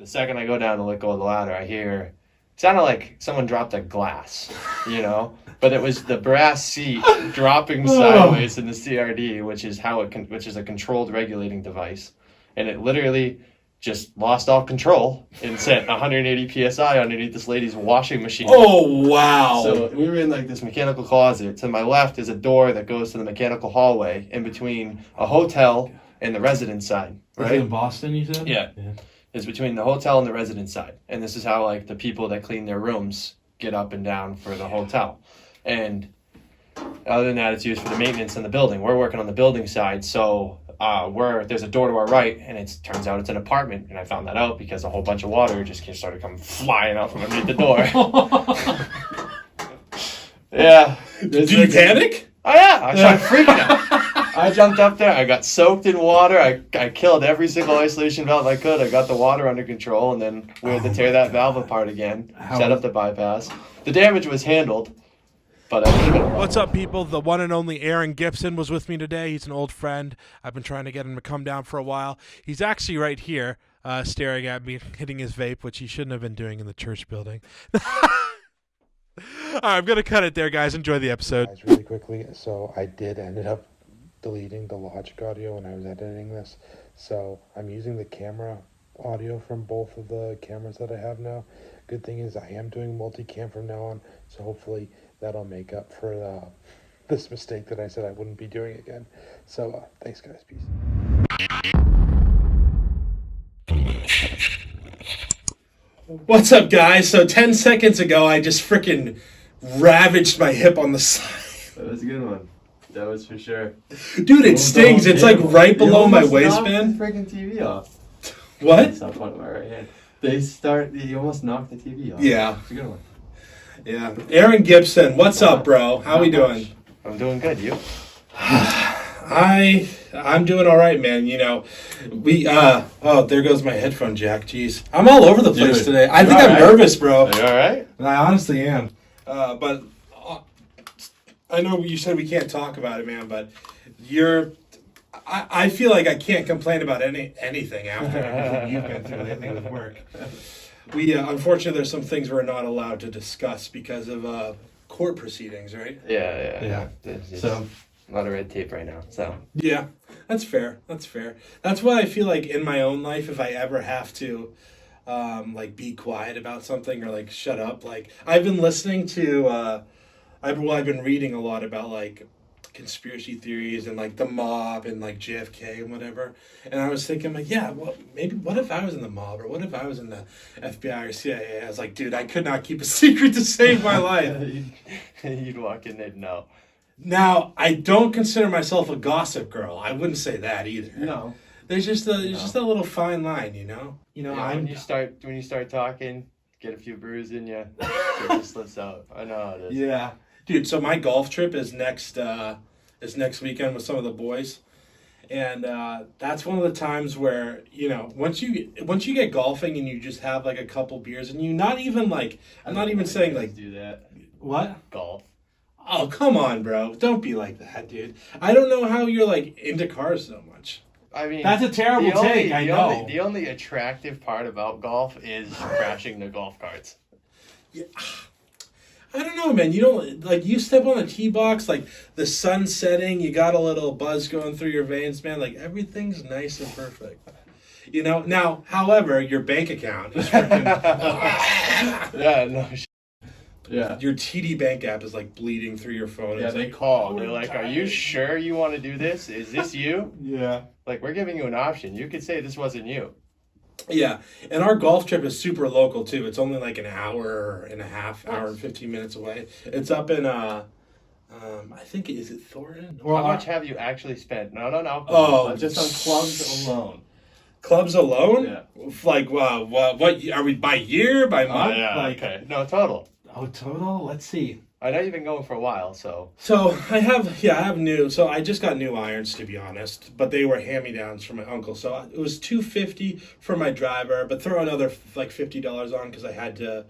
the second I go down to let go of the ladder, I hear it sounded like someone dropped a glass, but it was the brass seat dropping sideways in the CRD, which is which is a controlled regulating device, and it literally just lost all control and sent 180 psi underneath this lady's washing machine. Oh, wow. So we were in like this mechanical closet. To my left is a door that goes to the mechanical hallway in between a hotel and the residence side. Right? Is it in Boston, you said? Yeah. It's between the hotel and the residence side. And this is how like the people that clean their rooms get up and down for the hotel. And other than that, it's used for the maintenance in the building. We're working on the building side, so there's a door to our right, and it turns out it's an apartment. And I found that out because a whole bunch of water just started coming flying out from underneath the door. Yeah. Did you panic? Oh yeah, I started freaking out. I jumped up there. I got soaked in water. I killed every single isolation valve I could. I got the water under control, and then we had to tear that valve apart again, set up the bypass. The damage was handled. What's up, people? The one and only Aaron Gibson was with me today. He's an old friend. I've been trying to get him to come down for a while. He's actually right here staring at me, hitting his vape, which he shouldn't have been doing in the church building. All right, I'm going to cut it there, guys. Enjoy the episode. Guys, really quickly, so I ended up deleting the Logic audio when I was editing this. So I'm using the camera audio from both of the cameras that I have now. Good thing is I am doing multicam from now on, so hopefully that'll make up for this mistake that I said I wouldn't be doing again. So thanks, guys. Peace. What's up, guys? So 10 seconds ago, I just freaking ravaged my hip on the side. That was a good one. That was for sure. Dude, it stings. It's like right below my waistband. Freaking TV off. What? It's not part of my right hand. You almost knocked the TV off. Yeah. It's a good one. Yeah. Aaron Gibson, what's up, bro? How we doing? I'm doing good. You? I'm doing all right, man. There goes my headphone jack. Jeez. I'm all over the place today. I think I'm nervous, bro. Are you all right? I honestly am. But I know you said we can't talk about it, man, but I feel like I can't complain about anything after everything you've been through lately with work. We unfortunately, there's some things we're not allowed to discuss because of court proceedings, right? Yeah. So a lot of red tape right now. So yeah, that's fair. That's why I feel like in my own life, if I ever have to be quiet about something or shut up, I've been listening to I've been reading a lot about conspiracy theories and the mob and JFK and whatever, and I was thinking what if I was in the mob, or what if I was in the FBI or CIA? I was like, dude, I could not keep a secret to save my life. You'd walk in, they'd know. Now, I don't consider myself a gossip girl. I wouldn't say that either. No. There's just a little fine line, when you start talking, get a few brews in you, it just slips out. I know how it is. Yeah. Dude, so my golf trip is next weekend with some of the boys. And that's one of the times where, once you get golfing and you just have a couple beers and you not even I'm not even saying do that. What? Golf. Oh, come on, bro. Don't be like that, dude. I don't know how you're into cars so much. I mean, that's a terrible take. I know. The only attractive part about golf is crashing the golf carts. Yeah. I don't know, man. You don't you step on the tee box, the sun setting, you got a little buzz going through your veins, man. Everything's nice and perfect. Now, however, your bank account is freaking. Yeah, no. Yeah. Your TD Bank app is bleeding through your phone. Yeah, they call. They're like, "Are you sure you want to do this? Is this you?" Yeah. We're giving you an option. You could say this wasn't you. Yeah, and our golf trip is super local too. It's only an hour and a half, hour and 15 minutes away. It's up in I think is it Thornton? How much have you actually spent? Not on Oh, alcohol, but just on clubs alone. Clubs alone? Yeah. What are we by year, by month? Yeah, okay. No, total. Oh, total? Let's see. I know you've been going for a while, so. So I have new. So I just got new irons, to be honest, but they were hand-me-downs from my uncle. So it was $250 for my driver, but throw another $50 on because I had to,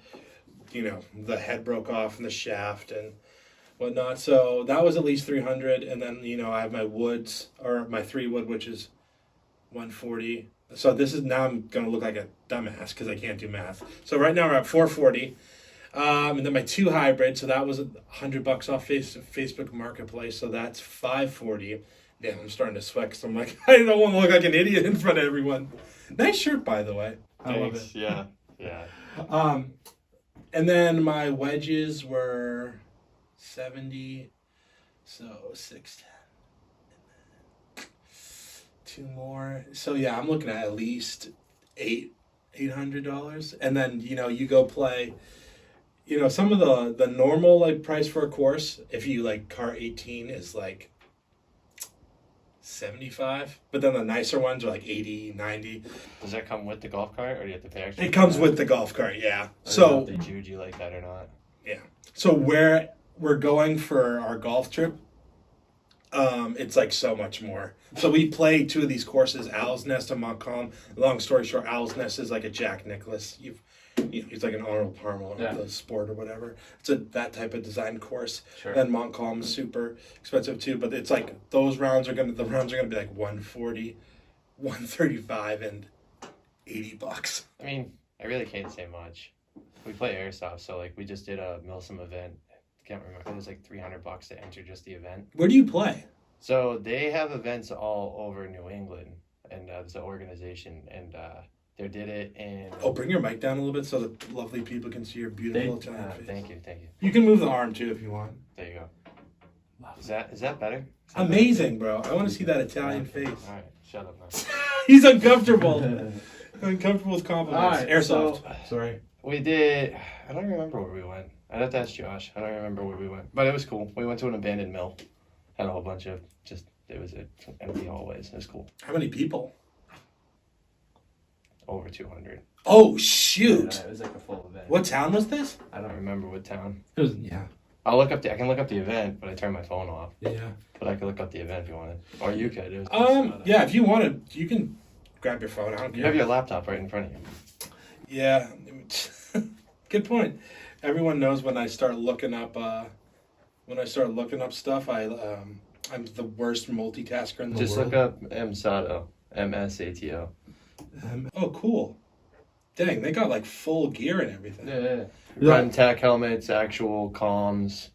the head broke off and the shaft and whatnot. So that was at least $300, and then I have my woods, or my 3-wood, which is 140. So this is now I'm gonna look like a dumbass because I can't do math. So right now we're at 440. And then my 2 hybrid, so that was $100 off Facebook Marketplace, so that's 540. Damn, I'm starting to sweat because I'm like, I don't want to look like an idiot in front of everyone. Nice shirt, by the way. I love it. Yeah, yeah. And then my wedges were 70, so 610. And then 2 more. So yeah, I'm looking at least $800. And then, you go play. Some of the normal like price for a course, if you like car 18 is like 75, but then the nicer ones are like 80, 90. Does that come with the golf cart, or do you have to pay extra? It comes with the golf cart, yeah. I don't know So if they jude you like that or not. yeah. So where we're going for our golf trip, it's like so much more. So we play 2 of these courses, Owl's Nest and Montcalm. Long story short, Owl's Nest is like a Jack Nicklaus. He's like an Arnold Palmer of the sport or whatever. It's that type of design course. Sure. Then Montcalm is super expensive too, but it's like the rounds are gonna be like 140, 135, and $80. I mean, I really can't say much. We play airsoft, so like we just did a Milsom event. I can't remember. It was like $300 to enter just the event. Where do you play? So they have events all over New England, and it's an organization, and they did it in. Oh, bring your mic down a little bit so the lovely people can see your beautiful Italian face. Thank you. You can move the arm too if you want. There you go. Is that better? Amazing, bro. I want to see that Italian face. All right, shut up now. He's uncomfortable. Uncomfortable with compliments. All right, Airsoft. so Sorry. We did. I don't remember where we went. I'd have to ask Josh. I don't remember where we went, but it was cool. We went to an abandoned mill. Had a whole bunch of it was empty hallways. It was cool. How many people? Over 200. Oh shoot! Yeah, it was like a full event. What town was this? I don't remember what town. It was I can look up the event, but I turned my phone off. Yeah. But I could look up the event if you wanted, or you could. It was yeah, if you wanted, you can grab your phone. I don't care. You have your laptop right in front of you. Yeah. Good point. Everyone knows when I start looking up stuff, I'm the worst multitasker in the world. Just look up MSATO. MSATO. Oh, cool. Dang, they got like full gear and everything. Yeah. Run tack helmets, actual comms,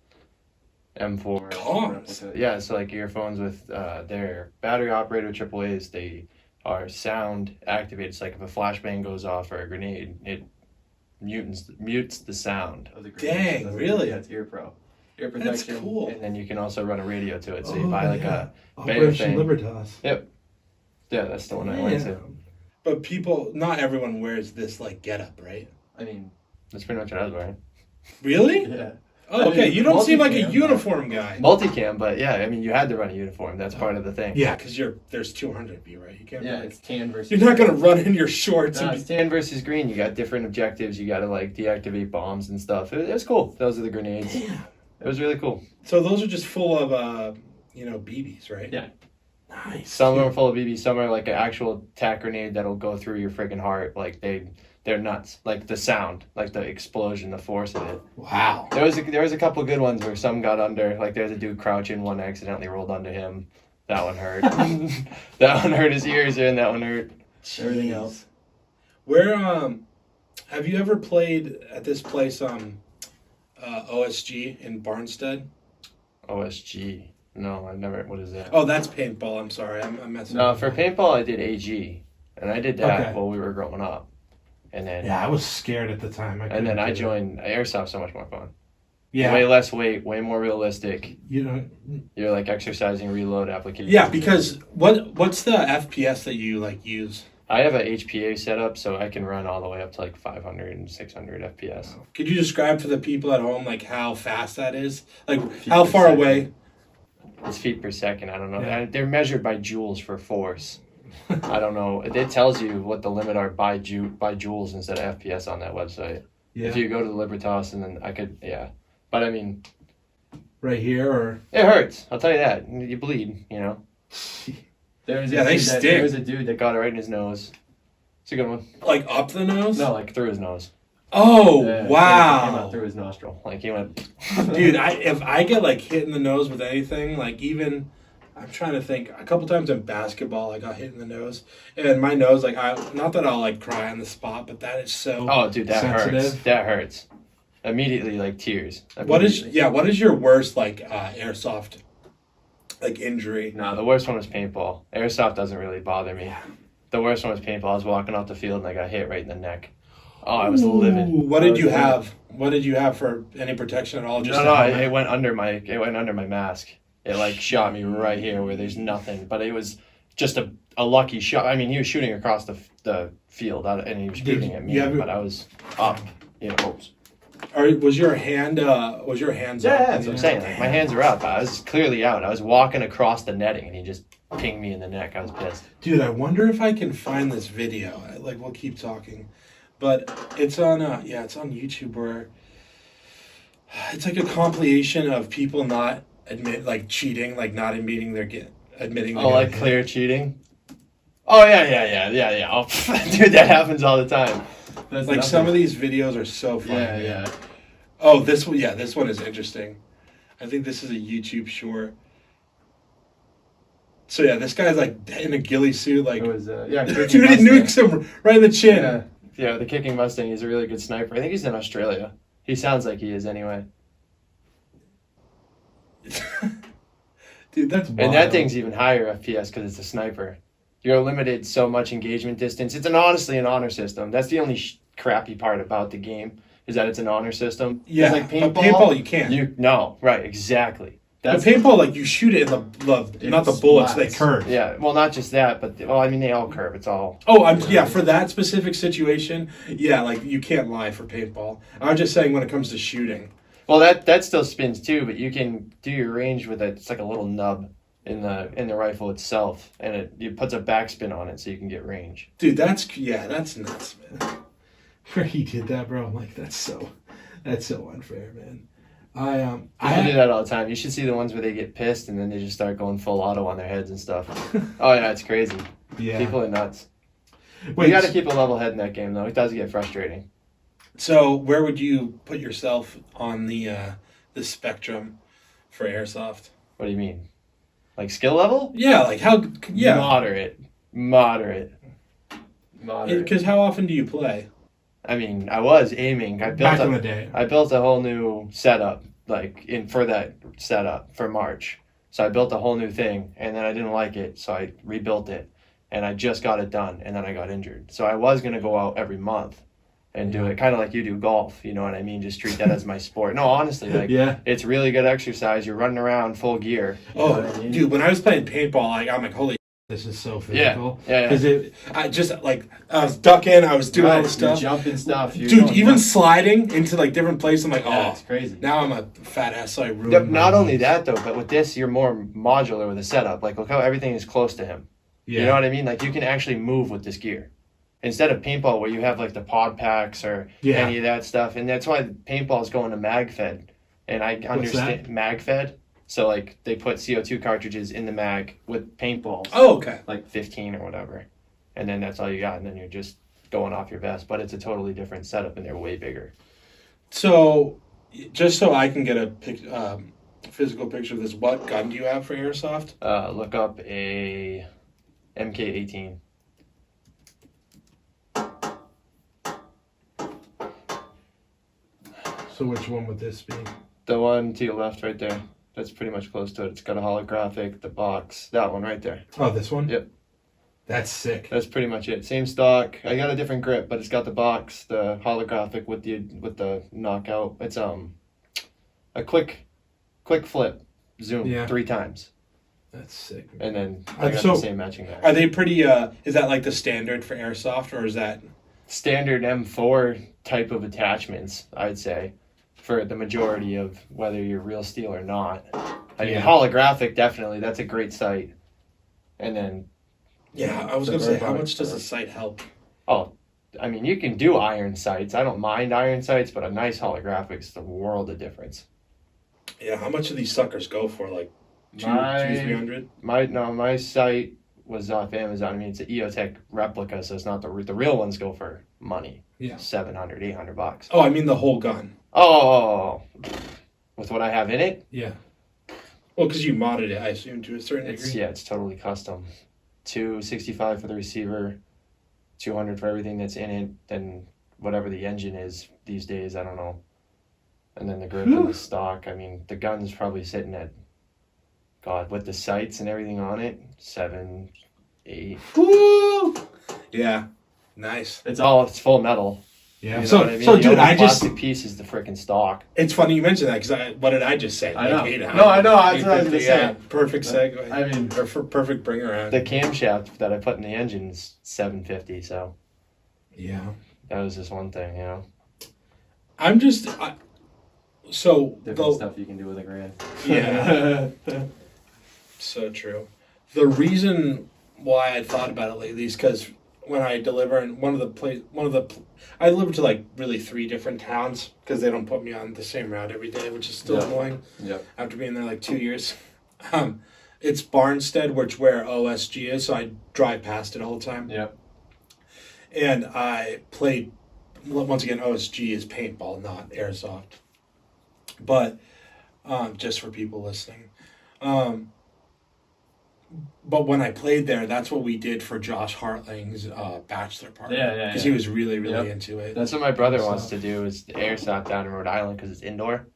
M4. Comms? Yeah, so like earphones with their battery operated AAAs, they are sound activated. It's like if a flashbang goes off or a grenade, it mutes the sound of the grenade. Dang, really? Yeah, it's ear protection. That's cool. And then you can also run a radio to it. So you buy like a Operation thing. Libertas. Yep. Yeah, that's the one I went to. But not everyone wears this like getup, right? I mean, that's pretty much what I was wearing. Really? Yeah. Oh, okay. You don't seem like a uniform guy. Multicam, but yeah, I mean, you had to run a uniform. That's part of the thing. Yeah, because there's 200 of you, right? You can't. Yeah, it's tan versus. You're not gonna run in your shorts. No, it's tan versus green. You got different objectives. You got to like deactivate bombs and stuff. It was cool. Those are the grenades. Damn. It was really cool. So those are just full of BBs, right? Yeah. Nice. Some of them are full of BBs. Some are like an actual tack grenade that'll go through your freaking heart. Like they're nuts. Like the sound, like the explosion, the force of it. Wow. There was a couple good ones where some got under. Like there's a dude crouching, one accidentally rolled under him. That one hurt. That one hurt his ears, and that one hurt. Jeez. Everything else. Where have you ever played at this place OSG in Barnstead? OSG. No, I've never. What is that? Oh, that's paintball. I'm sorry, I'm messing. No, up. for paintball I did AG, and I did that Okay. while we were growing up, and then I was scared at the time. I joined airsoft. So much more fun. Yeah. Way less weight, way more realistic. You're like exercising reload application. Yeah, because what's the FPS that you like use? I have a HPA setup, so I can run all the way up to like 500 and 600 FPS. Could you describe for the people at home like how fast that is? Like how far away? It's feet per second. I don't know. Yeah. They're measured by joules for force. I don't know. It tells you what the limit are by joules instead of FPS on that website. Yeah. If you go to the Libertas and then but I mean, right here or it hurts. I'll tell you that. You bleed. They stink. There was a dude that got it right in his nose. It's a good one. like up the nose? No, like through his nose. Oh Yeah, It came wow, out through his nostril. Like he went. dude! If I get like hit in the nose with anything, like even I'm trying to think. A couple times in basketball, I got hit in the nose, and my nose, like, not that I'll like cry on the spot, but that is so. Oh, dude, that sensitive. hurts. That hurts. Immediately, like tears. What is your worst like airsoft like injury? No, the worst one was paintball. Airsoft doesn't really bother me. The worst one was paintball. I was walking off the field and I got hit right in the neck. Oh, I was livid. What did you have? What did you have for any protection at all? No, it went under my mask. It like shot me right here where there's nothing. But it was just a lucky shot. I mean, he was shooting across the field and he was shooting at me, but I was up. Oops. Or was your hands up? Yeah, that's what I'm saying. Like, my hands are up. I was clearly out. I was walking across the netting and he just pinged me in the neck. I was pissed. Dude, I wonder if I can find this video. Like, we'll keep talking. But it's on it's on YouTube, where it's like a compilation of people not cheating, like not admitting admitting. Oh, like clear cheating. Oh yeah. Oh, dude, that happens all the time. That's like some of these videos are so funny. Yeah. Oh, this one is interesting. I think this is a YouTube short. So yeah, this guy's like in a ghillie suit, like it was dude, it nukes him right in the chin. Yeah, the kicking Mustang. He's a really good sniper. I think he's in Australia. He sounds like he is anyway. Dude, that's wild. And that thing's even higher FPS because it's a sniper. You're limited so much engagement distance. It's honestly an honor system. That's the only crappy part about the game, is that it's an honor system. Yeah, like paintball, but paintball you can't. No, right, exactly. But paintball, like, you shoot it in the not the bullets, they curve. Yeah, well, not just that, but I mean, they all curve. It's all. Oh, for that specific situation, yeah, like you can't lie for paintball. I'm just saying when it comes to shooting. Well, that still spins too, but you can do your range with it. It's like a little nub in the rifle itself, and it puts a backspin on it so you can get range. Dude, that's nuts, man. Where he did that, bro, I'm like, that's so unfair, man. I do that all the time. You should see the ones where they get pissed and then they just start going full auto on their heads and stuff. Oh yeah, it's crazy. Yeah, people are nuts. Wait, you got to keep a level head in that game, though. It does get frustrating. So, where would you put yourself on the spectrum for airsoft? What do you mean? Like skill level? Yeah, like how? Yeah, moderate. Because how often do you play? I mean, I was aiming. Back in the day. I built a whole new setup, for that setup for March. So I built a whole new thing, and then I didn't like it, so I rebuilt it, and I just got it done, and then I got injured. So I was gonna go out every month and do it, kind of like you do golf. You know what I mean? Just treat that as my sport. No, honestly, it's really good exercise. You're running around full gear. Oh, I mean? Dude, when I was playing paintball, I'm like, holy. This is so physical. Yeah. Because I was ducking, I was doing all this stuff. Jumping stuff. Dude, even sliding into different places, I'm like, it's crazy. Now I'm a fat ass, so I ruined Not only that, though, but with this, you're more modular with the setup. Like, look how everything is close to him. Yeah. You know what I mean? Like, you can actually move with this gear. Instead of paintball, where you have, the pod packs or any of that stuff. And that's why paintball is going to mag-fed. And I understand mag-fed. So, they put CO2 cartridges in the mag with paintballs. Oh, okay. 15 or whatever. And then that's all you got. And then you're just going off your vest. But it's a totally different setup, and they're way bigger. So, just so I can get a physical picture of this, what gun do you have for airsoft? Look up a MK18. So, which one would this be? The one to your left right there. That's pretty much close to it. It's got a holographic, the box. That one right there. Oh, this one? Yep. That's sick. That's pretty much it. Same stock. I got a different grip, but it's got the box, the holographic with the knockout. It's a quick flip, zoom 3 times. That's sick, And man. then I got the same matching bag. Are they pretty? Is that the standard for airsoft, or is that standard M4 type of attachments? I'd say. For the majority of whether you're real steel or not. I mean, holographic, definitely. That's a great sight. And then... Yeah, I was going to say, how much does the sight help? Oh, I mean, you can do iron sights. I don't mind iron sights, but a nice holographic is the world of difference. Yeah, how much do these suckers go for? $200-300? My sight was off Amazon. I mean, it's an EOTech replica, so it's not the real ones go for money. Yeah. $700-800. Oh, I mean the whole gun. Oh, with what I have in it? Yeah. Well, because you modded it, I assume, to a certain degree. It's totally custom. 265 for the receiver, 200 for everything that's in it, then whatever the engine is these days, I don't know. And then the grip and the stock. I mean, the gun's probably sitting at, God, with the sights and everything on it, 7, 8. Woo! Yeah, nice. It's full metal. Yeah. You know So, what I mean? so The dude, only I just. plastic piece is the freaking stock. It's funny you mentioned that because what did I just say? I know. Like 800. No, I know. That's what I was gonna say. Perfect segue. I mean, or for perfect bring around. the camshaft that I put in the engine is 750. So Yeah. that was just one thing, you know. I'm just. So Different stuff you can do with a grand. Yeah. So true. The reason why I thought about it lately is because when I deliver in I deliver to like really 3 different towns because they don't put me on the same route every day, which is still annoying. Yep. After being there like 2 years, it's Barnstead, where OSG is, so I drive past it all the time. Yep. And I played once again. OSG is paintball, not airsoft. But just for people listening. But when I played there, that's what we did for Josh Hartling's bachelor party. Yeah. Because he was really, really into it. That's what my brother wants to do is the airsoft down in Rhode Island because it's indoor.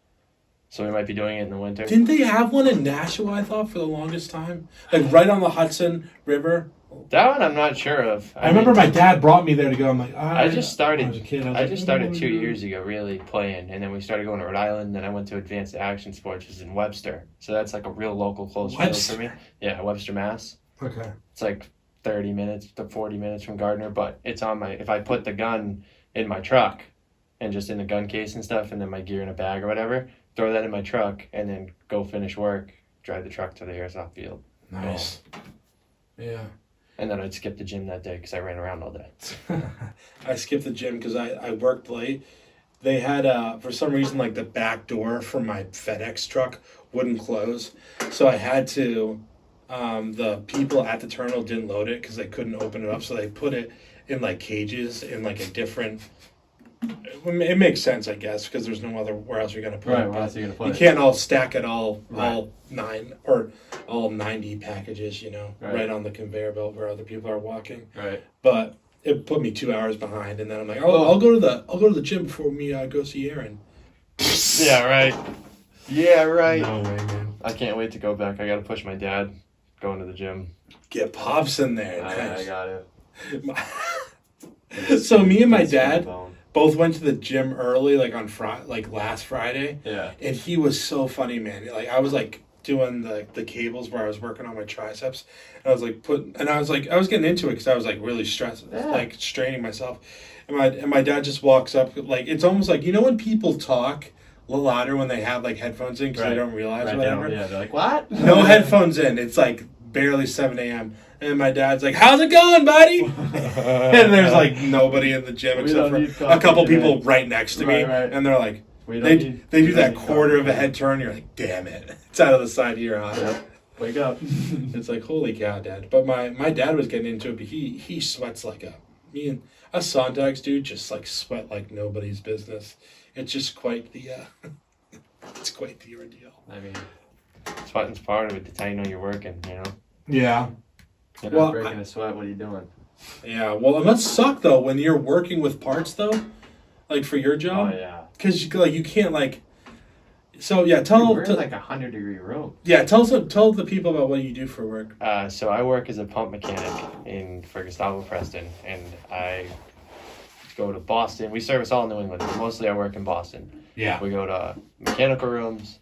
So we might be doing it in the winter. Didn't they have one in Nashua, I thought, for the longest time? Like right on the Hudson River? That one I'm not sure of. I remember my dad brought me there to go. I'm like, I just started. I was a kid. I just started 2 years ago, really playing, and then we started going to Rhode Island. Then I went to Advanced Action Sports, which is in Webster. So that's like a real local close field for me. Yeah, Webster, Mass. Okay. It's like 30 minutes to 40 minutes from Gardner, but it's on my. If I put the gun in my truck, and just in the gun case and stuff, and then my gear in a bag or whatever, throw that in my truck, and then go finish work, drive the truck to the airsoft field. Nice. Yeah. And then I'd skip the gym that day because I ran around all day. I skipped the gym because I worked late. They had, for some reason, like the back door for my FedEx truck wouldn't close. So I had to, the people at the terminal didn't load it because they couldn't open it up. So they put it in like cages in like a different, it makes sense, I guess, because there's no other, where else you're going to put it. Where else are you going to put it? You can't all stack it all 9 or all 90 packages, right on the conveyor belt where other people are walking. Right. But it put me 2 hours behind, and then I'm like, I'll go to the gym before me go see Aaron. Yeah, right. Yeah, right. No way, man. I can't wait to go back. I got to push my dad going to the gym. Get Pops in there. I got it. So me and my dad both went to the gym early, like on last Friday. Yeah. And he was so funny, man. Like I was like doing the cables where I was working on my triceps, and I was like I was getting into it because I was like really stressed, like straining myself. And my dad just walks up, like it's almost like when people talk a little louder when they have like headphones in because they don't realize or whatever. Yeah, they're like, what? No headphones in. It's like barely 7 a.m. And my dad's like, "How's it going, buddy?" And there's like nobody in the gym except for a couple people right next to me, and they're like, they do that quarter of a head turn. You're like, "Damn it, it's out of the side of your eye." Yep. Wake up. It's like, holy cow, Dad. But my dad was getting into it, but he sweats like me and us Sondags dude just like sweat like nobody's business. It's just quite the it's quite the ordeal. I mean, sweating's part of it. That's how you know you're working. Yeah. You're not breaking a sweat. What are you doing? Yeah. Well, it must suck though when you're working with parts though, like for your job. Oh yeah. Because you can't like. So yeah, tell we're in like 100-degree room. Yeah, tell the people about what you do for work. So I work as a pump mechanic for Gustavo Preston, and I go to Boston. We service all New England, but mostly I work in Boston. Yeah. We go to mechanical rooms,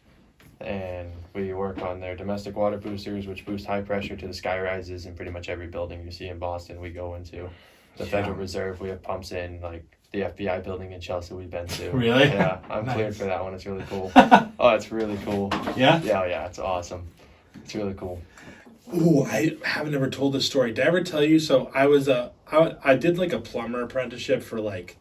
and we work on their domestic water boosters, which boost high pressure to the sky rises in pretty much every building you see in Boston. We go into the Federal Reserve. We have pumps in like the FBI building in Chelsea we've been to. Really? Yeah, I'm cleared for that one. It's really cool. Oh, it's really cool. Yeah? Yeah, it's awesome. It's really cool. Ooh, I haven't ever told this story. Did I ever tell you? So I did like a plumber apprenticeship for like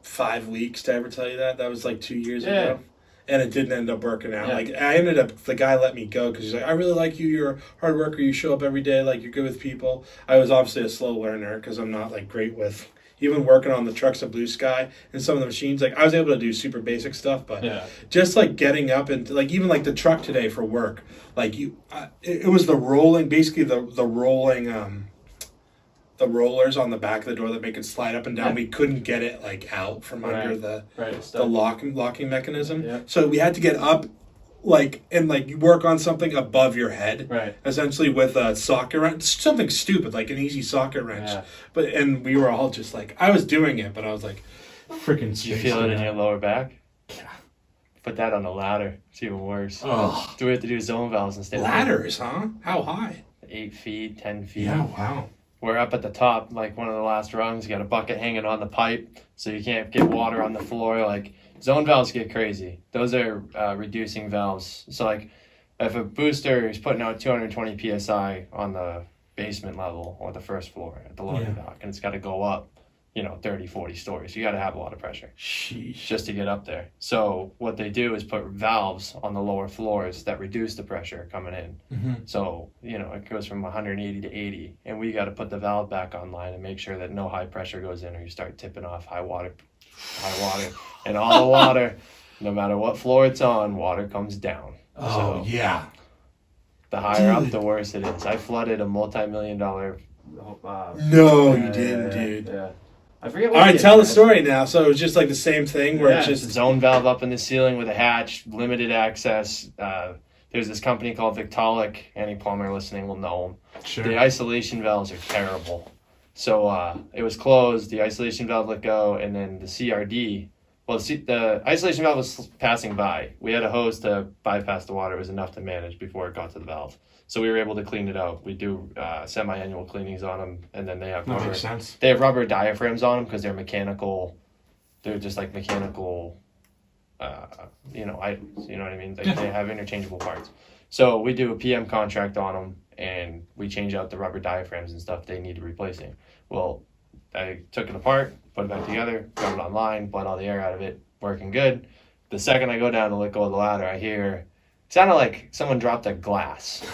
5 weeks. Did I ever tell you that? That was like 2 years ago. And it didn't end up working out. Yeah. The guy let me go because he's like, I really like you. You're a hard worker. You show up every day. Like, you're good with people. I was obviously a slow learner because I'm not like great with, even working on the trucks of Blue Sky and some of the machines, like I was able to do super basic stuff, but just like getting up and like even like the truck today for work, like it was the rolling, basically the rolling, the rollers on the back of the door that make it slide up and down. We couldn't get it like out from under the locking mechanism. Yeah. So we had to get up and you work on something above your head, essentially with a socket wrench, something stupid like an easy socket wrench. And we were all just like, I was doing it, but I was like, freaking. You feel it in your lower back? Yeah. Put that on a ladder. It's even worse. Oh. Do we have to do zone valves instead? Ladders, huh? How high? 8 feet, 10 feet. Yeah, wow. We're up at the top, like one of the last rungs. You got a bucket hanging on the pipe, so you can't get water on the floor. Like zone valves get crazy. Those are reducing valves. So like if a booster is putting out 220 psi on the basement level or the first floor at the loading dock, and it's got to go up, 30, 40 stories. You got to have a lot of pressure. Sheesh. Just to get up there. So what they do is put valves on the lower floors that reduce the pressure coming in. Mm-hmm. So, it goes from 180 to 80, and we got to put the valve back online and make sure that no high pressure goes in or you start tipping off high water, and all the water, no matter what floor it's on, water comes down. Oh, so, yeah. The higher up, the worse it is. I flooded a multi-million-dollar... no, you didn't, dude. Yeah. I forget what. All right, tell the story now. So it was just like the same thing where it's just zone valve up in the ceiling with a hatch, limited access. There's this company called TLHOTL. Any plumber listening will know them. Sure. The isolation valves are terrible. So it was closed. The isolation valve let go, and then the CRD. Well, the isolation valve was passing by. We had a hose to bypass the water. It was enough to manage before it got to the valve. So we were able to clean it out. We do semi-annual cleanings on them, and then they have rubber. Makes sense. They have rubber diaphragms on them because they're mechanical. They're just like mechanical, items. You know what I mean? They have interchangeable parts. So we do a PM contract on them, and we change out the rubber diaphragms and stuff they need replacing. Well, I took it apart, put it back together, got it online, bled all the air out of it, working good. The second I go down to let go of the ladder, I hear... It sounded like someone dropped a glass,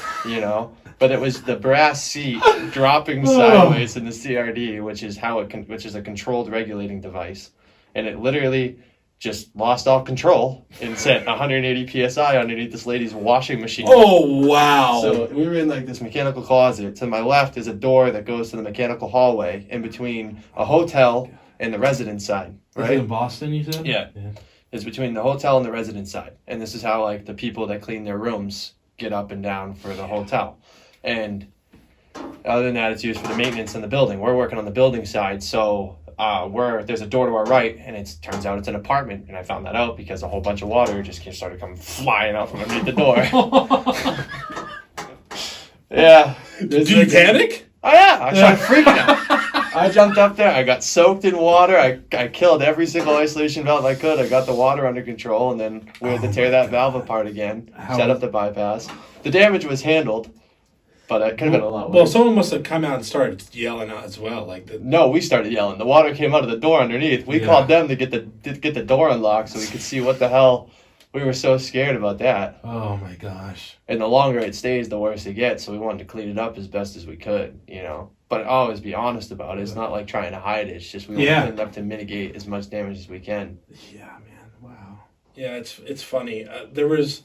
but it was the brass seat dropping sideways in the CRD, which is which is a controlled regulating device, and it literally just lost all control and sent 180 psi underneath this lady's washing machine. Oh wow! So we were in like this mechanical closet. To my left is a door that goes to the mechanical hallway in between a hotel and the residence side. Right in Boston, you said? Yeah. Is between the hotel and the residence side. And this is how like the people that clean their rooms get up and down for the hotel. And other than that, it's used for the maintenance in the building. We're working on the building side, so there's a door to our right, and it turns out it's an apartment. And I found that out because a whole bunch of water just started coming flying out from underneath the door. Yeah. Did you panic? Oh yeah, I started freaking out. I jumped up there. I got soaked in water. I killed every single isolation valve I could. I got the water under control, and then we had to tear that valve apart again, set up the bypass. The damage was handled, but it could have been a lot worse. Well, someone must have come out and started yelling out as well. No, we started yelling. The water came out of the door underneath. We called them to get the door unlocked so we could see what the hell. We were so scared about that. Oh my gosh. And the longer it stays, the worse it gets. So we wanted to clean it up as best as we could, But always be honest about it. It's not like trying to hide it. It's just we want to clean it up to mitigate as much damage as we can. Yeah, man. Wow. Yeah, it's funny. There was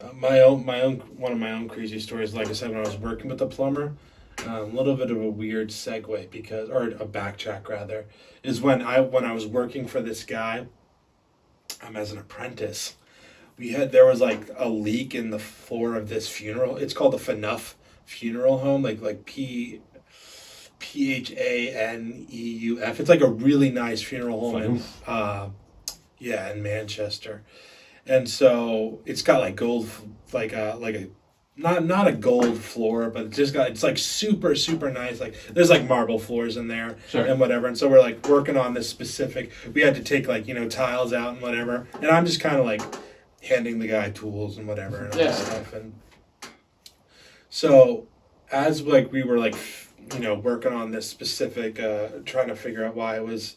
one of my own crazy stories. Like I said, when I was working with the plumber, a little bit of a weird segue or a backtrack rather, is when I was working for this guy, as an apprentice. There was like a leak in the floor of this funeral. It's called the Phaneuf Funeral Home, like PHANEUF. It's like a really nice funeral home in Manchester. And so it's got like gold, not a gold floor, but it's like super, super nice. Like there's like marble floors in there and whatever. And so we're like working on this specific, we had to take like, tiles out and whatever. And I'm just kind of like handing the guy tools and whatever and all this stuff. And so as like we were like, working on this specific, trying to figure out why it was,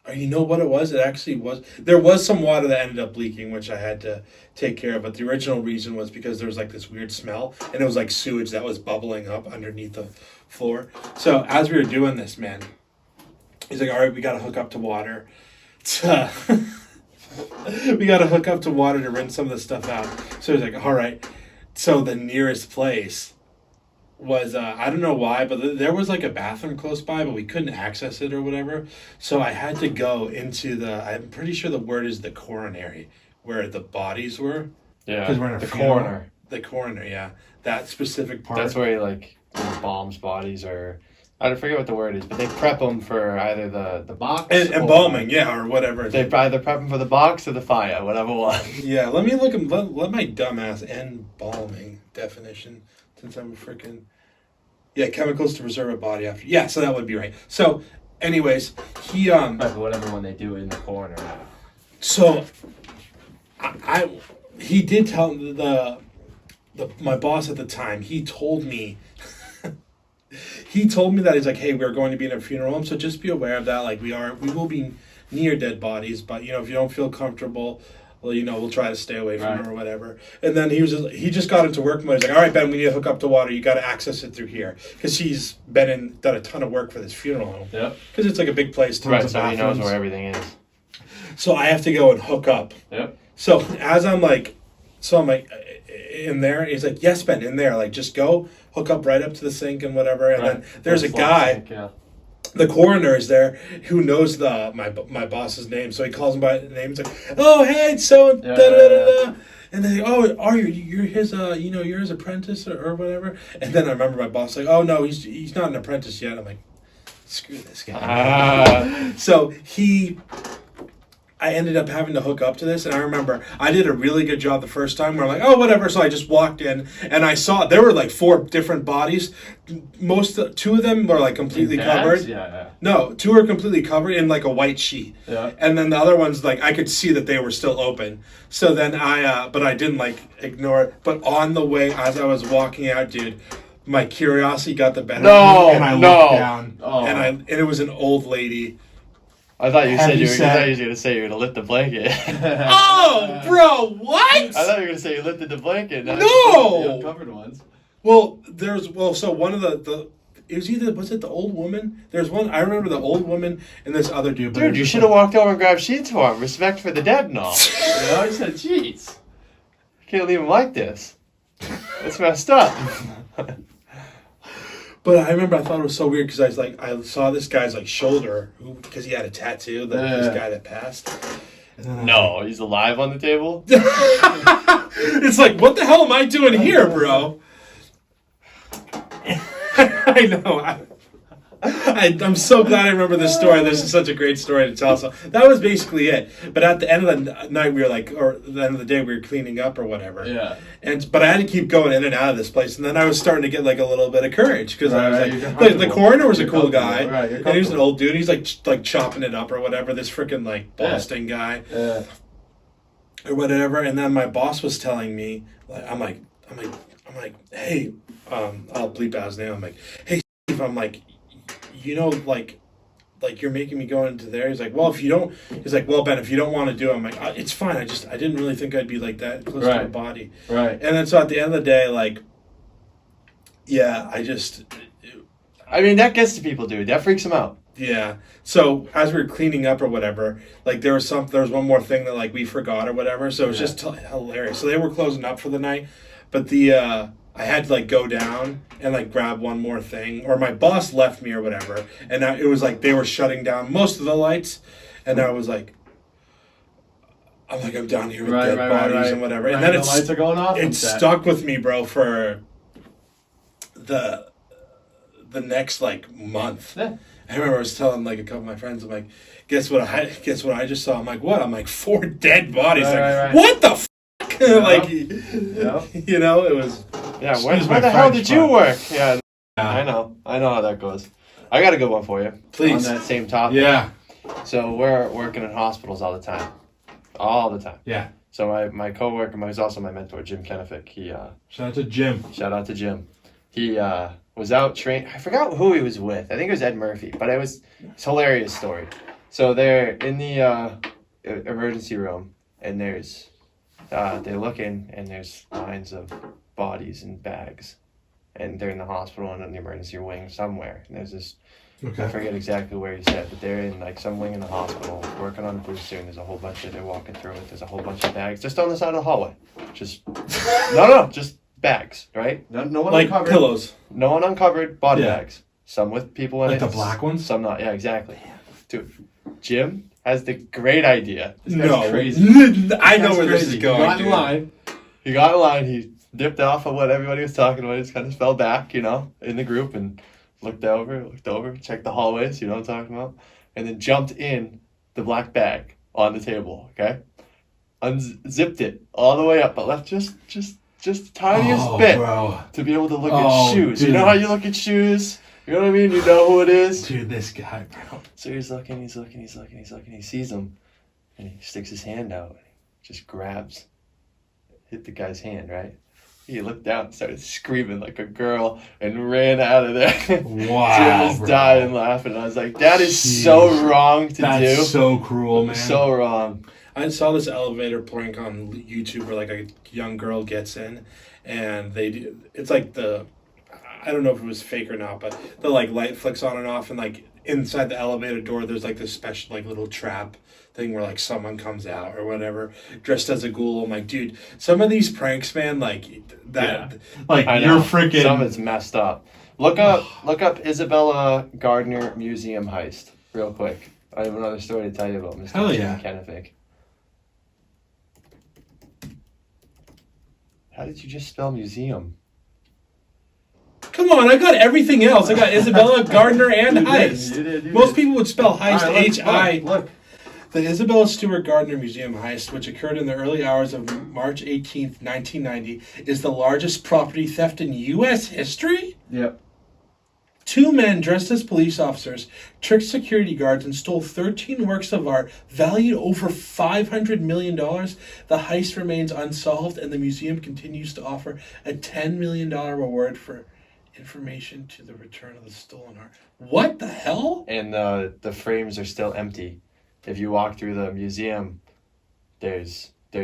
what it was? It actually was, there was some water that ended up leaking, which I had to take care of. But the original reason was because there was like this weird smell, and it was like sewage that was bubbling up underneath the floor. So as we were doing this, man, He's like, all right, we got to hook up to water. We got to hook up to water to rinse some of the stuff out. So he's like, all right. So the nearest place was, I don't know why, but there was like a bathroom close by, but we couldn't access it or whatever. So I had to go into I'm pretty sure the word is the coronary, where the bodies were. Yeah. 'Cause we're in a the funeral. coroner. The coroner, yeah. That specific part. That's where he like embalms bodies, or I don't forget what the word is, but they prep them for either the box And embalming, yeah, or whatever. They either prep them for the box or the fire, whatever one. Yeah, let me look. Let my dumbass embalming definition, since I'm freaking. Yeah, chemicals to preserve a body after. Yeah, so that would be right. So, anyways, he Whatever one they do in the corner. So, he did tell my boss at the time. He told me. He told me that he's like, hey, we're going to be in a funeral home, so just be aware of that. Like we will be near dead bodies, but if you don't feel comfortable, well, we'll try to stay away from them or whatever. And then he just got into work mode. He's like, all right, Ben, we need to hook up to water. You got to access it through here, because he's done a ton of work for this funeral home. Yep. Because it's like a big place. Right, so he knows where everything is. So I have to go and hook up. Yep. So I'm like, in there. He's like, yes, Ben, in there. Like, just go hook up right up to the sink and whatever. And then there's a guy. Sink, yeah. The coroner is there who knows my boss's name, so he calls him by name. He's like, "Oh, hey, it's so da da da da," and then oh, are you're his you're his apprentice or whatever. And then I remember my boss like, "Oh no, he's not an apprentice yet." I'm like, "Screw this guy." So I ended up having to hook up to this, and I remember I did a really good job the first time where I'm like, oh, whatever. So I just walked in, and I saw there were like 4 different bodies. 2 of them were like completely covered. Yeah. No, 2 are completely covered in like a white sheet. Yeah. And then the other ones, like I could see that they were still open. So then but I didn't like ignore it. But on the way, as I was walking out, dude, my curiosity got the better of me, and I looked down, and it was an old lady. I thought you said you were going to say you were going to lift the blanket. Oh, bro, what? I thought you were going to say you lifted the blanket. No! The uncovered ones. Well, so one of was it the old woman? There's one, I remember the old woman and this other dude. Dude, you should have walked over and grabbed sheets for him. Respect for the dead and all. I said, jeez. Can't leave him like this. That's messed up. But I remember I thought it was so weird because I saw this guy's like shoulder because he had a tattoo. This guy that passed. No, he's alive on the table. It's like, what the hell am I doing here, bro? I know. I'm so glad I remember this story. This is such a great story to tell. So that was basically it. But at the end of the night, or the end of the day, we were cleaning up or whatever. Yeah. But I had to keep going in and out of this place, and then I was starting to get like a little bit of courage because I was like, the coroner was a cool guy, and he was an old dude. He's like chopping it up or whatever. This freaking like Boston guy, or whatever. And then my boss was telling me, like, I'm like, hey, I'll bleep out his name. I'm like, hey, Steve, I'm like, like you're making me go into there. He's like, well, he's like, well, Ben, if you don't want to do it, I'm like, it's fine. I didn't really think I'd be like that close to a body. Right. And then so at the end of the day, like, yeah, I mean, that gets to people, dude. That freaks them out. Yeah. So as we were cleaning up or whatever, like there was one more thing that like we forgot or whatever. So it was just hilarious. So they were closing up for the night, but I had to like go down and like grab one more thing, or my boss left me or whatever, and it was like they were shutting down most of the lights, and I was like, I'm down here with dead bodies and whatever, and then the lights are going off. It stuck with me, bro, for the next like month. Yeah. I remember I was telling like a couple of my friends, I'm like, guess what I just saw? I'm like, what? I'm like 4 dead bodies. What the f***? Like, it was. Yeah, where the hell did you work? Yeah, I know how that goes. I got a good one for you. Please. On that same topic. Yeah. So we're working in hospitals all the time. Yeah. So my coworker, who's also my mentor, Jim Kenefick, Shout out to Jim. He was out training. I forgot who he was with. I think it was Ed Murphy, but it's a hilarious story. So they're in the emergency room, and they're looking, and there's lines of bodies in bags and they're in the hospital and in the emergency wing somewhere. And there's this, I Okay. forget exactly where he said, but they're in like some wing in the hospital working on a booster, and there's a whole bunch of, they're walking through it. There's a whole bunch of bags just on the side of the hallway. Just, no, just bags, right? No one Like uncovered. pillows. No one uncovered body Yeah. bags. Some with people in Like it. the black ones? Some not. Yeah, exactly. Dude, Jim has the great idea. This guy's No. crazy. I know Guy's where this crazy. is going. He got in dude. line. He got in line. He dipped off of what everybody was talking about. He just kind of fell back, in the group and looked over, checked the hallways, you know what I'm talking about? And then jumped in the black bag on the table, okay? Unzipped it all the way up, but left just the tiniest bit Bro. to be able to look Oh, at shoes. dude. You know how you look at shoes? You know what I mean? You know who it is? Dude, this guy, bro. So he's looking, he sees him, and he sticks his hand out, and he just hit the guy's hand, right? He looked down and started screaming like a girl and ran out of there. Wow, Jim was bro. dying laughing. I was like, that is Jeez. so wrong to That's do. so cruel, man. So wrong. I saw this elevator prank on YouTube where like a young girl gets in, and it's like I don't know if it was fake or not, but the like light flicks on and off, and like inside the elevator door there's like this special like little trap thing where like someone comes out or whatever dressed as a ghoul. I'm like, dude, some of these pranks, man, like that, like I you're know. freaking. Some of it's messed up. Look up Isabella Gardner Museum heist real quick. I have another story to tell you about Mr. Hell Jim yeah. Kennefic. How did you just spell museum? Come on, I got everything else. I got Isabella Gardner and Heist. You did. Most people would spell Heist All right, H-I. look. The Isabella Stewart Gardner Museum heist, which occurred in the early hours of March 18th, 1990, is the largest property theft in U.S. history? Yep. 2 men dressed as police officers tricked security guards and stole 13 works of art valued over $500 million. The heist remains unsolved, and the museum continues to offer a $10 million reward for information to the return of the stolen art. What the hell? And the frames are still empty. If you walk through the museum, they're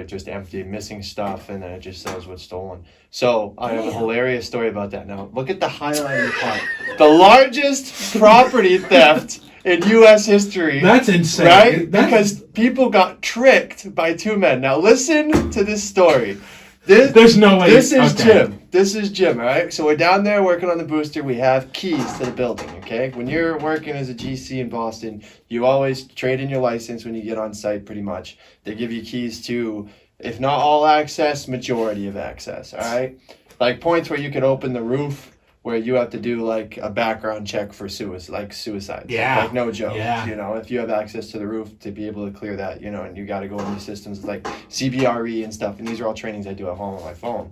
just empty, missing stuff, and then it just says what's stolen. So I have a hilarious story about that. Now look at the highlighted part. The largest property theft in U.S. history. That's insane. Right? Because people got tricked by 2 men. Now listen to this story. There's no way. This is okay. Jim. This is Jim, all right? So we're down there working on the booster. We have keys to the building, okay? When you're working as a GC in Boston, you always trade in your license when you get on site, pretty much. They give you keys to, if not all access, majority of access, all right? Like points where you could open the roof, where you have to do like a background check for suicide. Yeah. Like no joke. Yeah. You know, if you have access to the roof to be able to clear that, and you got to go in these systems like CBRE and stuff. And these are all trainings I do at home on my phone.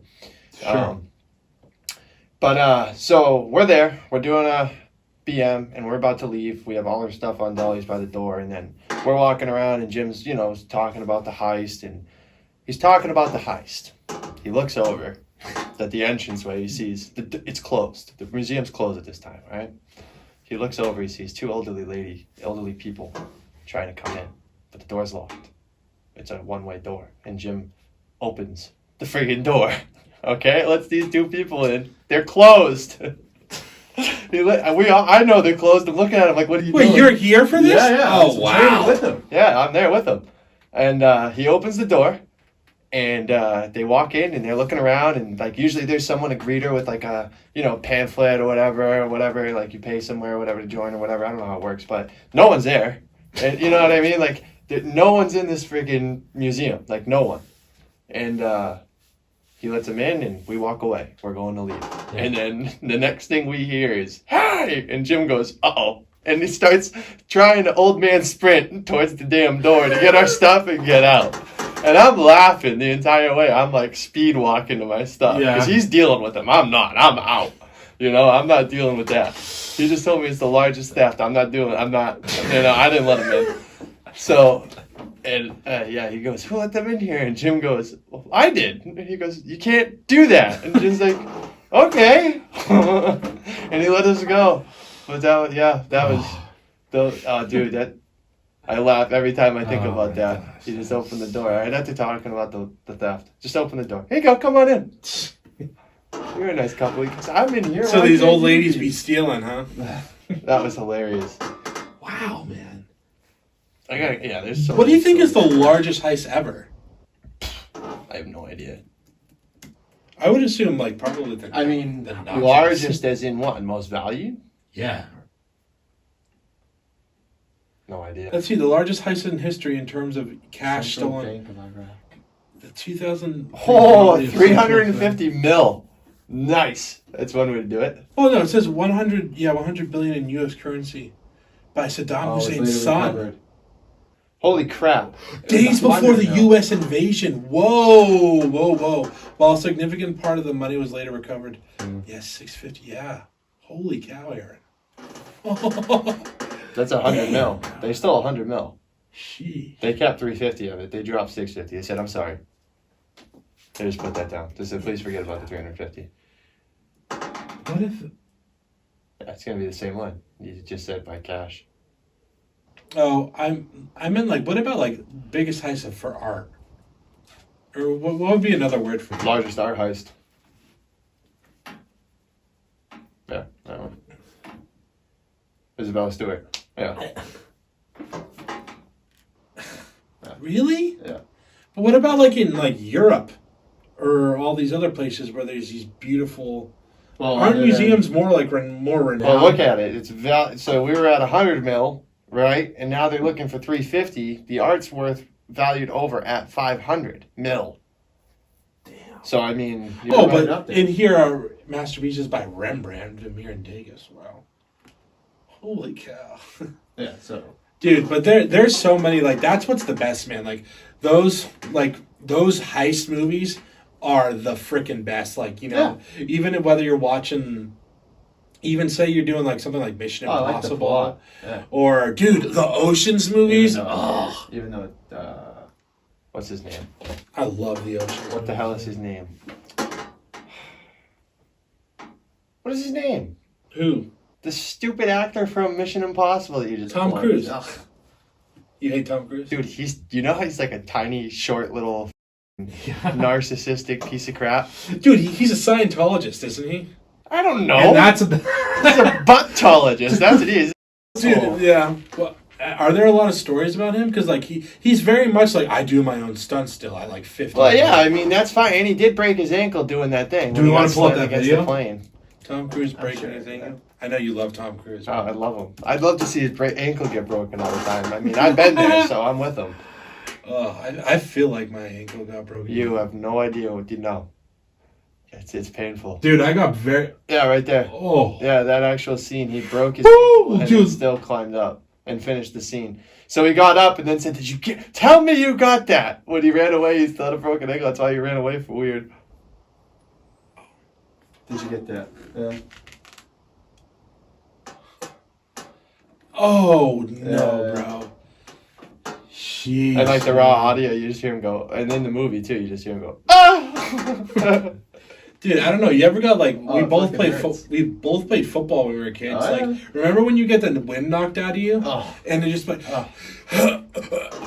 Sure. So we're there. We're doing a BM and we're about to leave. We have all our stuff on dollies by the door. And then we're walking around and Jim's, talking about the heist. And he's talking about the heist. He looks over at the entranceway. He sees it's closed. The museum's closed at this time, right? He looks over. He sees 2 elderly people trying to come in, but the door's locked. It's a one-way door, and Jim opens the friggin' door. Okay, lets these 2 people in. They're closed. I know they're closed. I'm looking at him like, what are you doing? Wait, you're here for this? Yeah. Oh, wow. With him. Yeah, I'm there with him. And he opens the door. And they walk in and they're looking around and like usually there's someone, a greeter with like a pamphlet or whatever, like you pay somewhere or whatever to join or whatever. I don't know how it works, but no one's there. And you know what I mean? Like no one's in this freaking museum, like no one. And he lets them in and we walk away. We're going to leave. Yeah. And then the next thing we hear is, "Hey!" And Jim goes, "Uh-oh." And he starts trying to old man sprint towards the damn door to get our stuff and get out. And I'm laughing the entire way. I'm like speed walking to my stuff. Yeah. Because he's dealing with them. I'm not. I'm out. I'm not dealing with that. He just told me it's the largest theft. I didn't let him in. So, and he goes, "Who let them in here?" And Jim goes, "Well, I did." And he goes, "You can't do that." And Jim's like, "Okay." And he let us go. But that was, dude, I laugh every time I think about that. Gosh, He just opened the door. Right after talking about the theft. Just open the door. Here you go, come on in. You're a nice couple because I'm in here. So these old ladies be stealing, huh? That was hilarious. Wow, man. There's so. What do you think is the stories. largest heist ever? I have no idea. I would assume like probably the. I mean, the Nazis. largest as in what? Most valued? Yeah. No idea. Let's see, the largest heist in history in terms of cash Central stolen. Bank of Iraq. The 2000. Oh, 350 mil. Nice. That's one way to do it. Oh no, it says 100. Yeah, 100 billion in U.S. currency by Saddam Hussein's son. Holy crap. Days before the U.S. invasion. Whoa. While a significant part of the money was later recovered. Yes, 650. Yeah. Holy cow, Aaron. That's 100 mil. They stole 100 mil. She. They kept 350 of it. They dropped 650. They said, I'm sorry. They just put that down. They said, please forget about the 350. What if? Yeah, it's going to be the same one. You just said by cash. Oh, I meant like, what about like biggest heist for art? Or what would be another word for it? Largest art heist. Yeah, that one. Isabella Stewart. Yeah. Really? Yeah. But what about like in like Europe or all these other places where there's these beautiful? Well, aren't museums more like more renowned? Well, look at it. It's so we were at 100 mil, right? And now they're looking for 350. The art's valued over at 500 mil. Damn. So I mean, Oh, right up but there. in here are masterpieces by Rembrandt, Vermeer, and Degas. Wow. Holy cow. Yeah. So. Dude, but there's so many, like, that's what's the best, man. Those heist movies are the freaking best. Like, you know, even whether you're watching, even say you're doing like something like Mission Impossible, like yeah. or dude, the Ocean's movies. Even though what's his name? I love the Ocean's. What the hell is his name? What is his name? Who? The stupid actor from Mission Impossible that you just Tom pulled. Cruise. Ugh. You hate Tom Cruise? Dude, how he's like a tiny, short, little narcissistic piece of crap? Dude, he's a Scientologist, isn't he? I don't know. And that's He's a buttologist. That's what he is. Dude, yeah. Well, are there a lot of stories about him? Because like he's very much like, I do my own stunts still. I like 50. Well, yeah, I mean, that's fine. And he did break his ankle doing that thing. Do we want to pull up that against video? The plane. Tom Cruise breaking sure, his ankle. yeah. I know you love Tom Cruise. Oh, I love him. I'd love to see his ankle get broken all the time. I mean, I've been there, so I'm with him. Oh, I feel like my ankle got broken. You have no idea what you know. It's painful. Dude, I got very... Yeah, right there. Oh. Yeah, that actual scene, he broke his Woo, ankle and dude. then still climbed up and finished the scene. So he got up and then said, tell me you got that. When he ran away, he still had a broken ankle. That's why he ran away for weird. Did you get that? Yeah. Oh, no, bro. Jeez. And like the raw audio, you just hear him go, and in the movie too, you just hear him go, ah! Dude, I don't know. You ever got like Oh, we both fucking played hurts. we both played football when we were kids. Oh, like, yeah. remember when you get the wind knocked out of you, Oh. and it just like,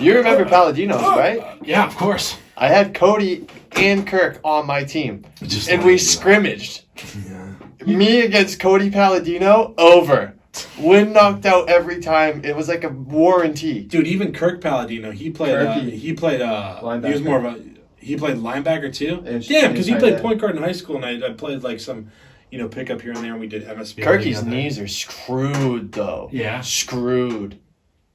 You remember Paladinos, right? yeah, of course. I had Cody and Kirk on my team, Just and like we that. scrimmaged. Yeah. Me against Cody Palladino, over. Wind knocked out every time. It was like a warranty. Dude, even Kirk Palladino, he played he was Linebacker. more of a he played linebacker too. And Damn, because he tight played end. point guard in high school, and I played like some, pickup here and there, and we did MSB. Kirky's knees are screwed, though. Yeah. Screwed.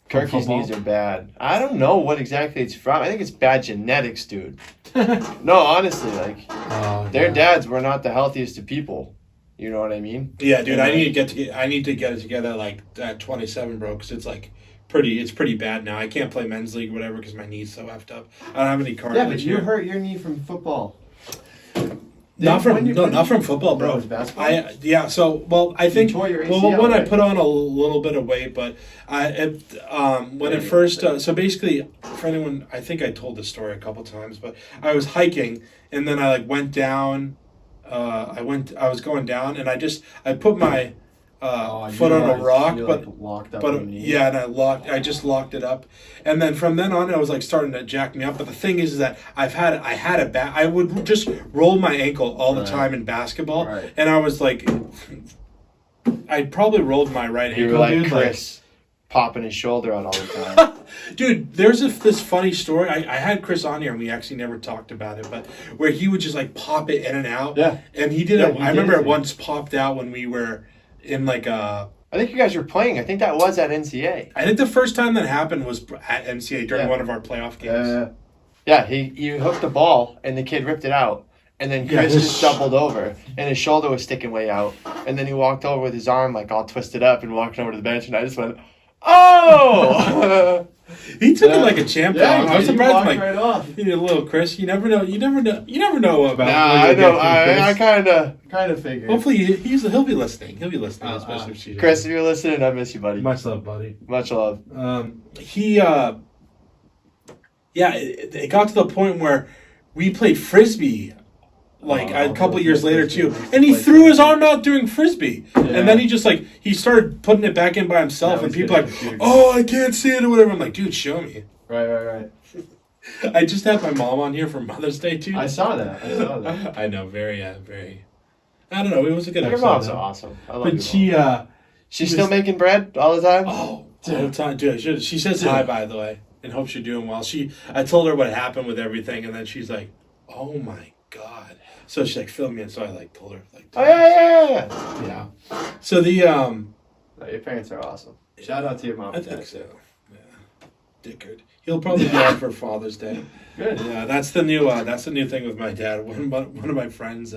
From Kirky's football? knees are bad. I don't know what exactly it's from. I think it's bad genetics, dude. No, honestly, like, their dads were not the healthiest of people. You know what I mean? Yeah, dude, And, I like, need to get it together like at 27, bro, because it's like pretty bad now. I can't play men's league or whatever because my knee's so effed up. I don't have any cartilage. Yeah, but you here. hurt your knee from football. Not from football, bro. No, it's basketball? So I think tore your ACL, when I right? put on a little bit of weight, but when it first so basically for anyone, I think I told this story a couple times, but I was hiking and then I like went down. I was going down and I put my foot on a rock, locked up but yeah, and I just locked it up, and then from then on, it was like starting to jack me up. But the thing is that I would just roll my ankle all the time in basketball, and I was like, I probably rolled my right ankle. You were like dude, Chris, popping his shoulder out all the time. Dude, there's this funny story. I had Chris on here, and we actually never talked about it, but where he would just like pop it in and out. Yeah, and he did it. I remember it once popped out when we were in like a. I think you guys were playing. I think that was at NCA. I think the first time that happened was at NCA during one of our playoff games. Yeah, he hooked the ball, and the kid ripped it out. And then Chris just doubled over, and his shoulder was sticking way out. And then he walked over with his arm like all twisted up and walking over to the bench, and I just went, oh! He took it like a champ. Yeah, I was surprised. Like, right off. You know, little Chris. You never know. You never know about. Nah, I know. I kind of figured. Hopefully, he'll be listening. He'll be listening, especially if she's. Chris, if you're listening, I miss you, buddy. Much love, buddy. Much love. It got to the point where we played frisbee. Like a couple of years later too, and he threw his arm out during frisbee, and then he just like he started putting it back in by himself, and people like, oh, I can't see it or whatever. I'm like, dude, show me. Right. I just had my mom on here for Mother's Day too. I saw that. I know, very. I don't know. It was a good Your episode. mom's awesome. I love But she's still making bread all the time. Oh, all the time, dude. She says hi, by the way, and hopes you're doing well. I told her what happened with everything, and then she's like, oh my God. So she like filled me in, so I like told her like. Oh yeah. So the your parents are awesome. Shout out to your mom. I think so. Yeah. Dickard. He'll probably be on for Father's Day. Good. Yeah, that's the new thing with my dad. One of my friends.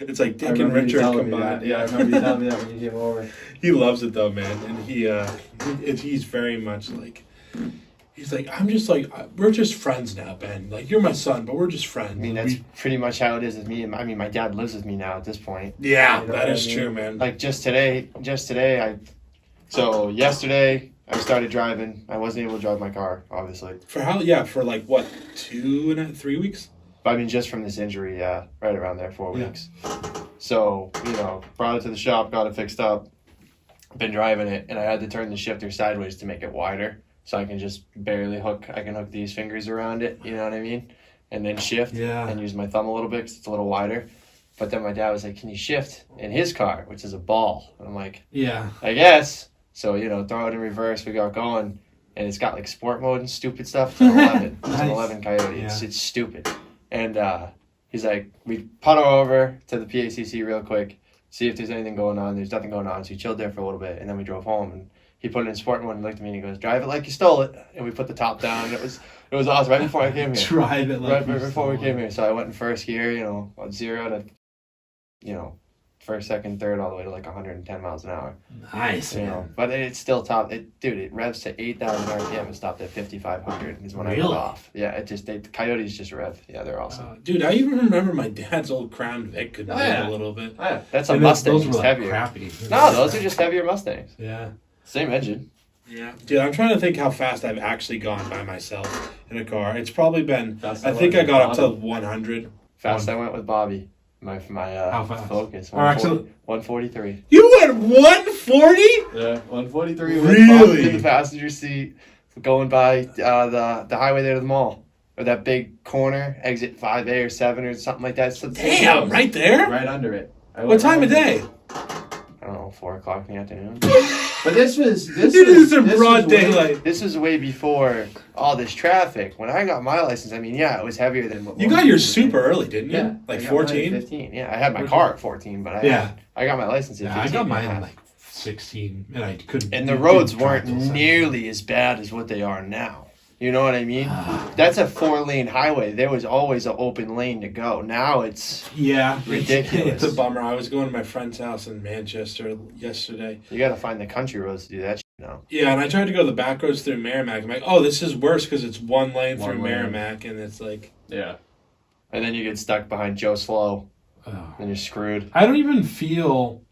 It's like Dick and Richard combined. Yeah, I remember you telling me that when you came over. He loves it though, man, and he's very much like. He's like, I'm just like, we're just friends now, Ben. Like, you're my son, but we're just friends. I mean, that's pretty much how it is with me. I mean, my dad lives with me now at this point. Yeah, you know that is true, man. Like, yesterday, I started driving. I wasn't able to drive my car, obviously. For how? Yeah, for like, what, 3 weeks? I mean, just from this injury, yeah, right around there, 4 weeks. So, brought it to the shop, got it fixed up, been driving it, and I had to turn the shifter sideways to make it wider. So I can just barely hook these fingers around it, you know what I mean? And then shift and use my thumb a little bit because it's a little wider. But then my dad was like, can you shift in his car, which is a ball? And I'm like, yeah, I guess. So, throw it in reverse. We got going. And it's got like sport mode and stupid stuff. It's an 11. It's an 11 Coyote. Yeah. It's stupid. And he's like, we puddle over to the PACC real quick, see if there's anything going on. There's nothing going on. So we chilled there for a little bit. And then we drove home. And he put it in sport mode and looked at me and he goes, drive it like you stole it. And we put the top down. And it was awesome right before I came here. Drive it like right before we came here. So I went in first gear, 0 to, first, second, third, all the way to like 110 miles an hour. Nice, But it's still top. It revs to 8,000 RPM and stopped at 5,500 is when I got off. Yeah, the Coyotes just rev. Yeah, they're awesome. Dude, I even remember my dad's old Crown Vic could rev a little bit. Oh, yeah. That's a Mustang. Those were like heavier. Crappy. No, those are just heavier Mustangs. Yeah. Same engine. Yeah. Dude, I'm trying to think how fast I've actually gone by myself in a car. It's probably been, I think I got up to 100. Fast I went with Bobby. My how fast? Focus. 143. You went 140? Yeah, 143 really? with Bobby in the passenger seat going by the highway there to the mall. Or that big corner, exit 5A or 7 or something like that. Damn, right there? Right under it. What time of day? I don't know, 4 o'clock in the afternoon. But this was broad daylight. This was way before all this traffic. When I got my license, it was heavier than what you got yours super early, didn't you? Yeah, like 14, 15. Yeah, I had my car at 14, but I got my license at 15. I got mine at like 16, and I couldn't. And the roads weren't nearly as bad as what they are now. You know what I mean? That's a 4-lane highway. There was always an open lane to go. Now it's ridiculous. It's a bummer. I was going to my friend's house in Manchester yesterday. You got to find the country roads to do that shit now. Yeah, and I tried to go the back roads through Merrimack. I'm like, oh, this is worse because it's one lane through Merrimack, and it's like... Yeah. And then you get stuck behind Joe Slow, and you're screwed. I don't even feel...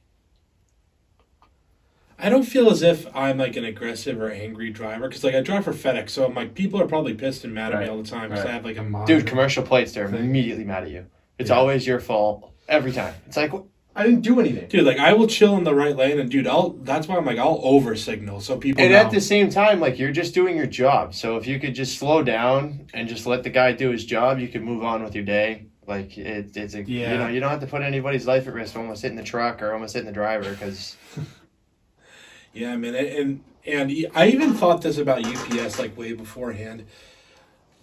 I don't feel as if I'm like an aggressive or angry driver because like I drive for FedEx, so I'm like people are probably pissed and mad at me all the time because I have like a dude. Commercial plates, they're immediately mad at you. It's always your fault every time. It's like I didn't do anything. Dude, like I will chill in the right lane, and dude, that's why I'm like I'll over signal so people. And know. at the same time, like you're just doing your job. So if you could just slow down and just let the guy do his job, you could move on with your day. Like it's a you know, you don't have to put anybody's life at risk almost hitting the truck or almost hitting the driver because. Yeah, man, and I even thought this about UPS like way beforehand.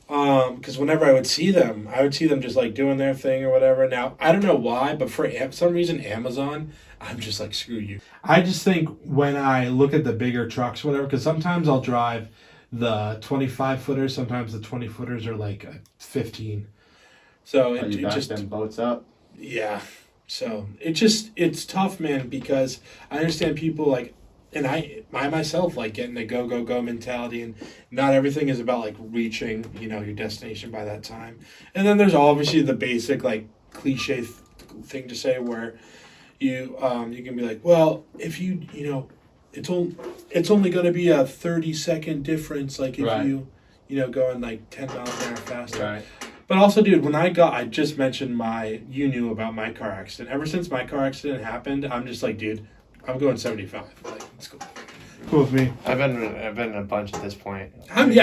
Because whenever I would see them just like doing their thing or whatever. Now I don't know why, but for some reason Amazon, I'm just like screw you. I just think when I look at the bigger trucks, whatever, because sometimes I'll drive the 25 footers, sometimes the 20 footers are like 15. So it just them boats up. Yeah, so it's tough, man, because I understand people like. And I myself like getting a go, go, go mentality, and not everything is about like reaching, your destination by that time. And then there's obviously the basic like cliche thing to say where you can be like, well, if it's only going to be a 30-second difference, like if right. you going like 10 miles an hour faster. Right. But also, dude, I just mentioned you knew about my car accident. Ever since my car accident happened, I'm just like, dude, I'm going 75. Like, let's go. Cool with me. I've been in a bunch at this point. How many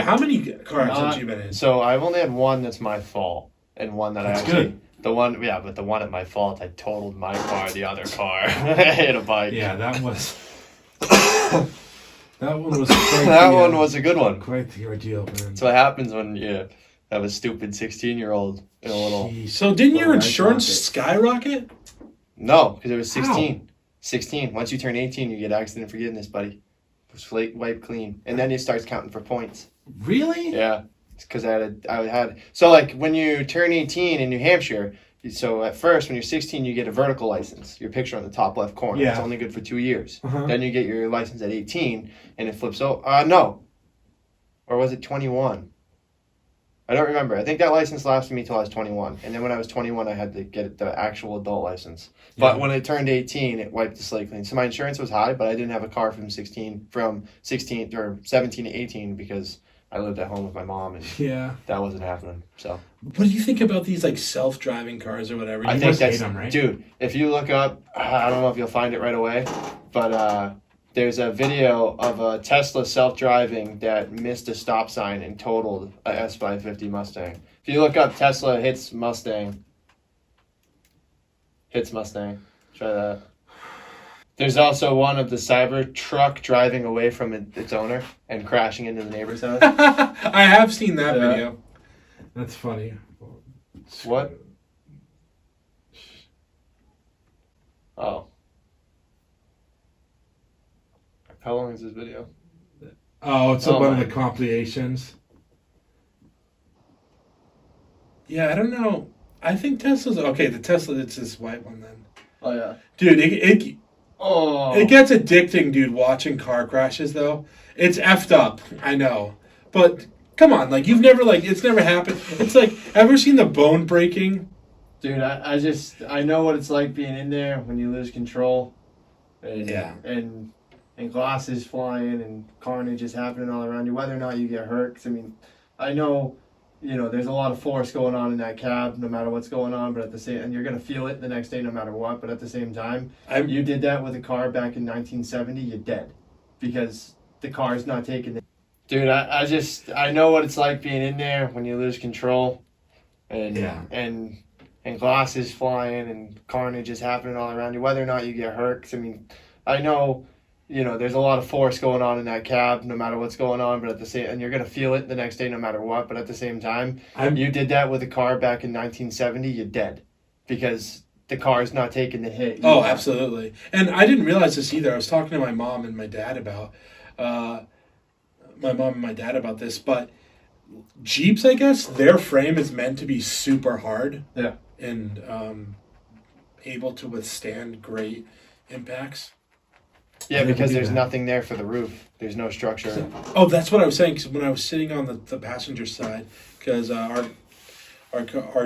car accidents you been in? So I've only had one that's my fault, and one that's good. The one at my fault, I totaled my car, the other car. I hit a bike. Yeah, that was. That one was. One was a good one. Quite the ordeal, man. That's what happens when you have a stupid 16-year-old in a little. Jeez. So didn't your insurance skyrocket? No, because it was 16. How? 16. Once you turn 18, you get accident forgiveness, buddy. Just wipe clean, and then it starts counting for points. Really? Yeah, because I had. So like when you turn 18 in New Hampshire, so at first when you're 16, you get a vertical license. Your picture on the top left corner. Yeah. It's only good for 2 years. Uh-huh. Then you get your license at 18, and it flips over. No, or was it 21? I don't remember. I think that license lasted me till I was 21. And then when I was 21, I had to get the actual adult license. But when I turned 18, it wiped the slate clean. So my insurance was high, but I didn't have a car from 16 or 17 to 18 because I lived at home with my mom and that wasn't happening. So what do you think about these like self-driving cars or whatever? I think that's them, right? Dude, if you look up, I don't know if you'll find it right away, but there's a video of a Tesla self-driving that missed a stop sign and totaled a S550 Mustang. If you look up Tesla hits Mustang, try that. There's also one of the Cybertruck driving away from its owner and crashing into the neighbor's house. I have seen that video. That's funny. What? Oh. How long is this video? Oh, it's one of the compilations. Yeah, I don't know. I think Tesla's okay. The Tesla, it's this white one then. Oh yeah, dude. It gets addicting, dude. Watching car crashes though, it's effed up. I know, but come on, like you've never it's never happened. It's like ever seen the bone breaking? Dude, I know what it's like being in there when you lose control. And glasses flying and carnage is happening all around you, whether or not you get hurt. 'Cause, I mean, I know, there's a lot of force going on in that cab, no matter what's going on, but and you're going to feel it the next day no matter what, but at the same time, you did that with a car back in 1970, you're dead. Because the car's not taking it. Dude, I know what it's like being in there when you lose control. And glasses flying and carnage is happening all around you, whether or not you get hurt. 'Cause, I mean, I know, there's a lot of force going on in that cab, no matter what's going on, but and you're going to feel it the next day no matter what, but at the same time, you did that with a car back in 1970, you're dead. Because the car's not taking the hit. Oh, absolutely. And I didn't realize this either. I was talking to my mom and my dad about this, but Jeeps, I guess, their frame is meant to be super hard. Yeah. And able to withstand great impacts. Yeah, because there's nothing there for the roof. There's no structure. Oh, that's what I was saying. Because when I was sitting on the passenger side, because our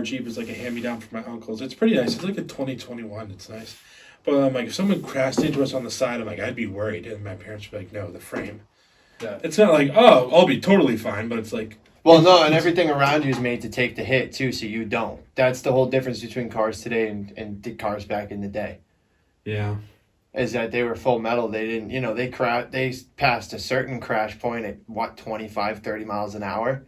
Jeep is like a hand-me-down from my uncle's. It's pretty nice. It's like a 2021. It's nice. But I'm like, if someone crashed into us on the side, I'm like, I'd be worried. And my parents would be like, no, the frame. Yeah. It's not like, oh, I'll be totally fine. But it's like... Well, no, and everything around you is made to take the hit, too, so you don't. That's the whole difference between cars today and the cars back in the day. Yeah. is that they were full metal. They didn't, they passed a certain crash point at 25, 30 miles an hour.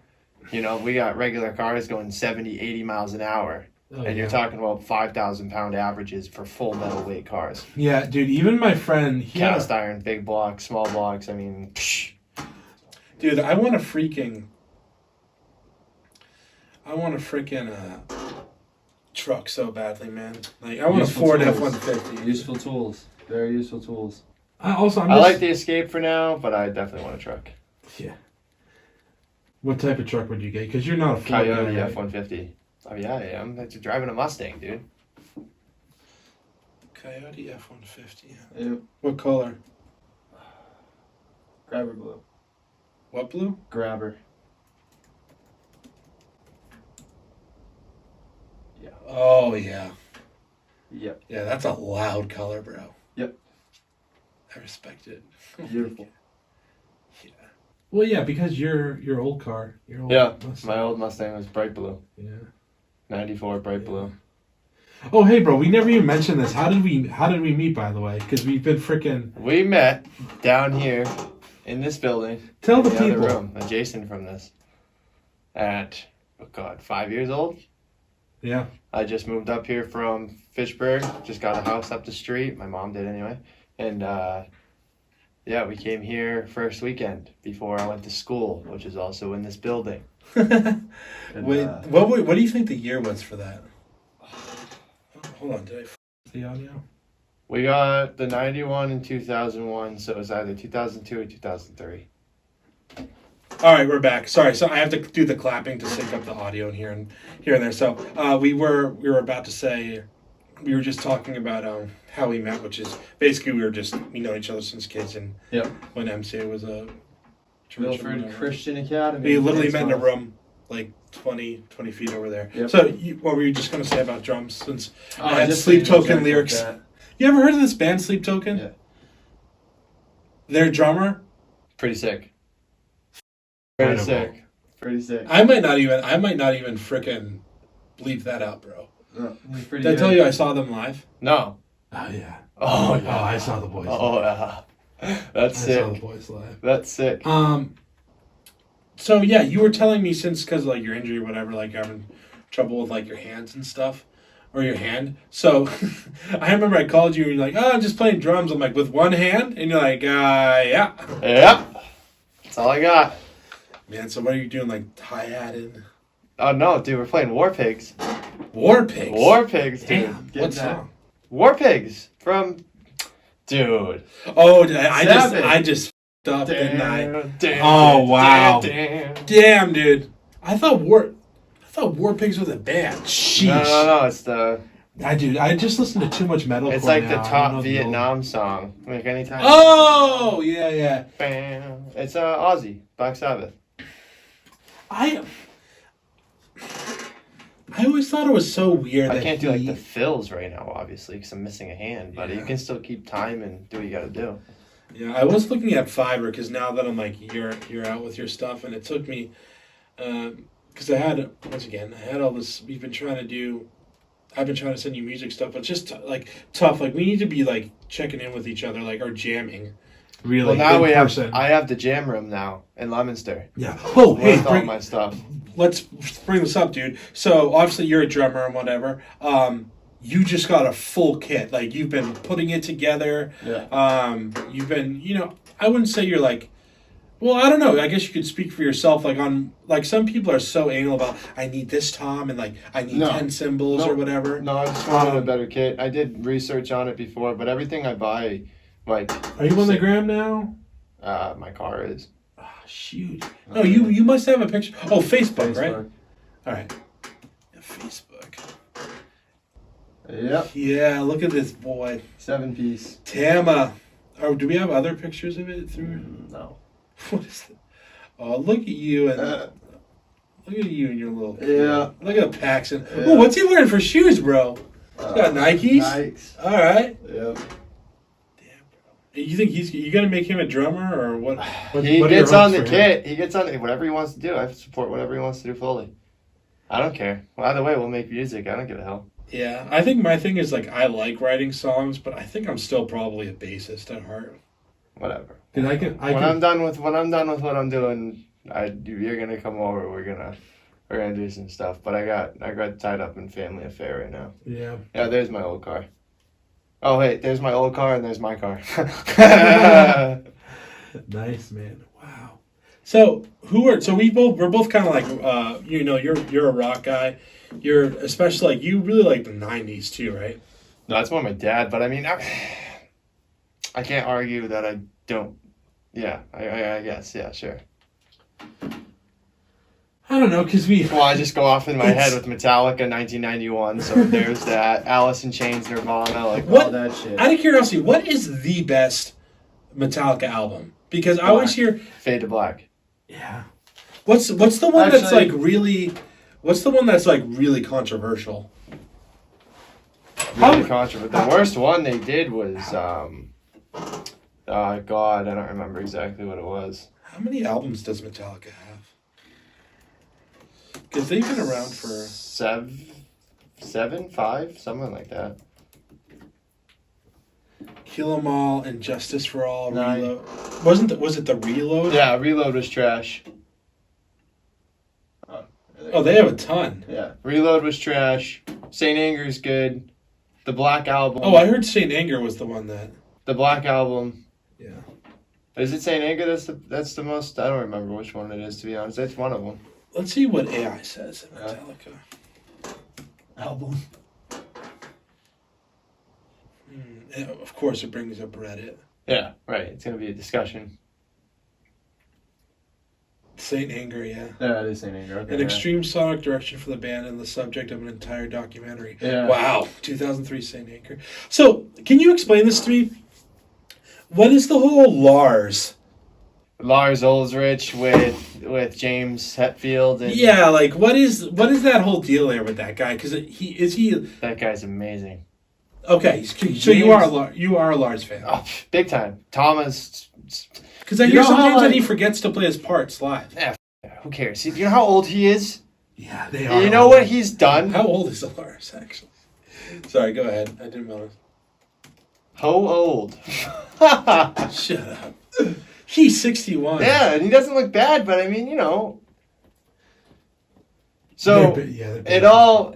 We got regular cars going 70, 80 miles an hour. Oh, And you're talking about 5,000 pound averages for full metal weight cars. Yeah, dude, even my friend, Cast iron, big blocks, small blocks. I mean, psh. Dude, I want a freaking truck so badly, man. Like, I want Useful a Ford tools. F-150. Useful tools. Very useful tools. I'm just, I like the Escape for now, but I definitely want a truck. Yeah. What type of truck would you get? Because you're not a Ford Coyote guy, right? F-150. Oh, yeah, I am. That's driving a Mustang, dude. Coyote F-150. Yep. What color? Grabber blue. What blue? Grabber. Oh, yeah. Yep. Yeah, that's a loud color, bro. Yep. I respect it. Beautiful. Yeah. Well, yeah, because your old car. Your old Yeah, Mustang. my old Mustang was bright blue. Yeah. 94 bright blue. Oh, hey, bro, we never even mentioned this. How did we meet, by the way? Because we've been freaking... We met down here in this building. Tell the in other people. room, adjacent from this. At, 5 years old. Yeah. I just moved up here from Fitchburg. Just got a house up the street. My mom did anyway. And, we came here first weekend before I went to school, which is also in this building. And, Wait, what do you think the year was for that? Hold on, did I the audio? We got the 91 and 2001, so it was either 2002 or 2003. All right, we're back. Sorry, so I have to do the clapping to sync up the audio here and there. So we were about to say, we were just talking about how we met, which is basically we know each other since kids, and Yep. when MCA was a church or Wilford whatever. Christian Academy. We literally Thanks, met in a Mom. room like 20 feet over there. Yep. So what were you just going to say about drums? Since I had just Sleep so you know, Token check lyrics. that. You ever heard of this band, Sleep Token? Yeah. Their drummer? Pretty sick. Incredible. Pretty sick. I might not even frickin' bleep that out, bro. He's pretty Did I good. tell you I saw them live? No. Oh, yeah. Oh, yeah. I saw the boys Oh, live. yeah. That's I saw the sick. boys live. That's sick. So, yeah, you were telling me since, because, like, your injury or whatever, like, you're having trouble with, like, your hands and stuff. Or your hand. So, I remember I called you and you're like, oh, I'm just playing drums. I'm like, with one hand? And you're like, yeah. Yep. That's all I got. Man, so what are you doing, like, hi-hatted? Oh, no, dude, we're playing War Pigs. War Pigs? War Pigs, dude. Damn, Get what that. song? War Pigs from... Dude. Oh, I just f***ed up, didn't I? Damn, Oh, wow. Damn. Damn, dude. I thought War Pigs was a band. Sheesh. No, it's the... I just listened to too much metal. It's like the now. I don't top know Vietnam song. Like anytime. Oh, yeah. Bam. It's Aussie. Black Sabbath. I always thought it was so weird I that can't do like the fills right now, obviously, because I'm missing a hand. But you can still keep time and do what you got to do. Yeah, I was looking at Fiverr because now that I'm like you're out with your stuff, and it took me because I had all this. I've been trying to send you music stuff, but it's just tough. Like we need to be like checking in with each other, like or jamming. Really? Well, now in person. I have the jam room now in Leominster. Yeah. Oh, hey, With all my stuff. let's bring this up, dude. So obviously you're a drummer and whatever. You just got a full kit. Like you've been putting it together. Yeah. You've been, I wouldn't say you're like, well, I don't know. I guess you could speak for yourself. Like some people are so anal about, I need this tom and like I need 10 cymbals or whatever. No, I just wanted a better kit. I did research on it before, but everything I buy, like. Are you on the gram now? My car is. Oh, shoot. No, you must have a picture. Oh, Facebook, right? All right. Yeah, Facebook. Yep. Yeah, look at this boy. 7-piece. Tama. Oh, do we have other pictures of it through? No. What is that? Oh, look at you and look at you and your little. Yeah. Look at Paxton. Yeah. Oh, what's he wearing for shoes, bro? He's got Nikes. Nikes. All right. Yep. Damn, bro. You think you gonna make him a drummer or what? He what are your gets on hopes the for him? kit. He gets on whatever he wants to do. I support whatever he wants to do fully. I don't care. Well, either way, we'll make music. I don't give a hell. Yeah, I think my thing is like I like writing songs, but I think I'm still probably a bassist at heart. Whatever. Cause When I'm done with what I'm doing, you're gonna come over. We're gonna do some stuff. But I got tied up in family affair right now. Yeah. Yeah, there's my old car. Oh wait, there's my old car and there's my car. Nice, man. Wow. So we're both kind of like you're a rock guy. You're especially like you really like the '90s too, right? No, that's more my dad. But I mean, I can't argue that I don't. Yeah, I guess. Yeah, sure. I don't know, cause Well, I just go off in my It's- head with Metallica 1991, so there's that. Alice in Chains, Nirvana, like all What- that shit. Out of curiosity, what is the best Metallica album? Because I always hear Fade to Black. Yeah. what's the one that's Actually- like really, what's the one that's like really controversial? Really controversial. The worst one they did was, God, I don't remember exactly what it was. How many albums does Metallica have? Because they've been around for. Seven, five, something like that. Kill 'Em All and Justice for All. Nine. Reload. Was it the Reload? Yeah, Reload was trash. Oh, they have a ton. Yeah, Reload was trash. Saint Anger's good. The Black Album. Oh, I heard Saint Anger was the one that. The Black Album. Yeah. Is it Saint Anger? That's the most. I don't remember which one it is, to be honest. It's one of them. Let's see what AI says in Metallica. Album. And of course, it brings up Reddit. Yeah, right. It's gonna be a discussion. Saint Anger, yeah. Yeah, it is Saint Anger. Okay, An extreme sonic direction for the band and the subject of an entire documentary. Yeah. Wow, 2003 Saint Anger. So, can you explain this to me? What is the whole Lars? Lars Ulrich with James Hetfield and Yeah, like what is that whole deal there with that guy? Because he that guy's amazing. okay? So you are a Lars fan. Oh, big time. Thomas. Because I You hear know how, sometimes that like- he forgets to play his parts live. Who cares? You know how old he is? Yeah, they are. You know what he's done? How old is Lars actually? Sorry, go ahead. I didn't know. How old? Shut up. He's 61. Yeah, and he doesn't look bad, but I mean, you know. So it all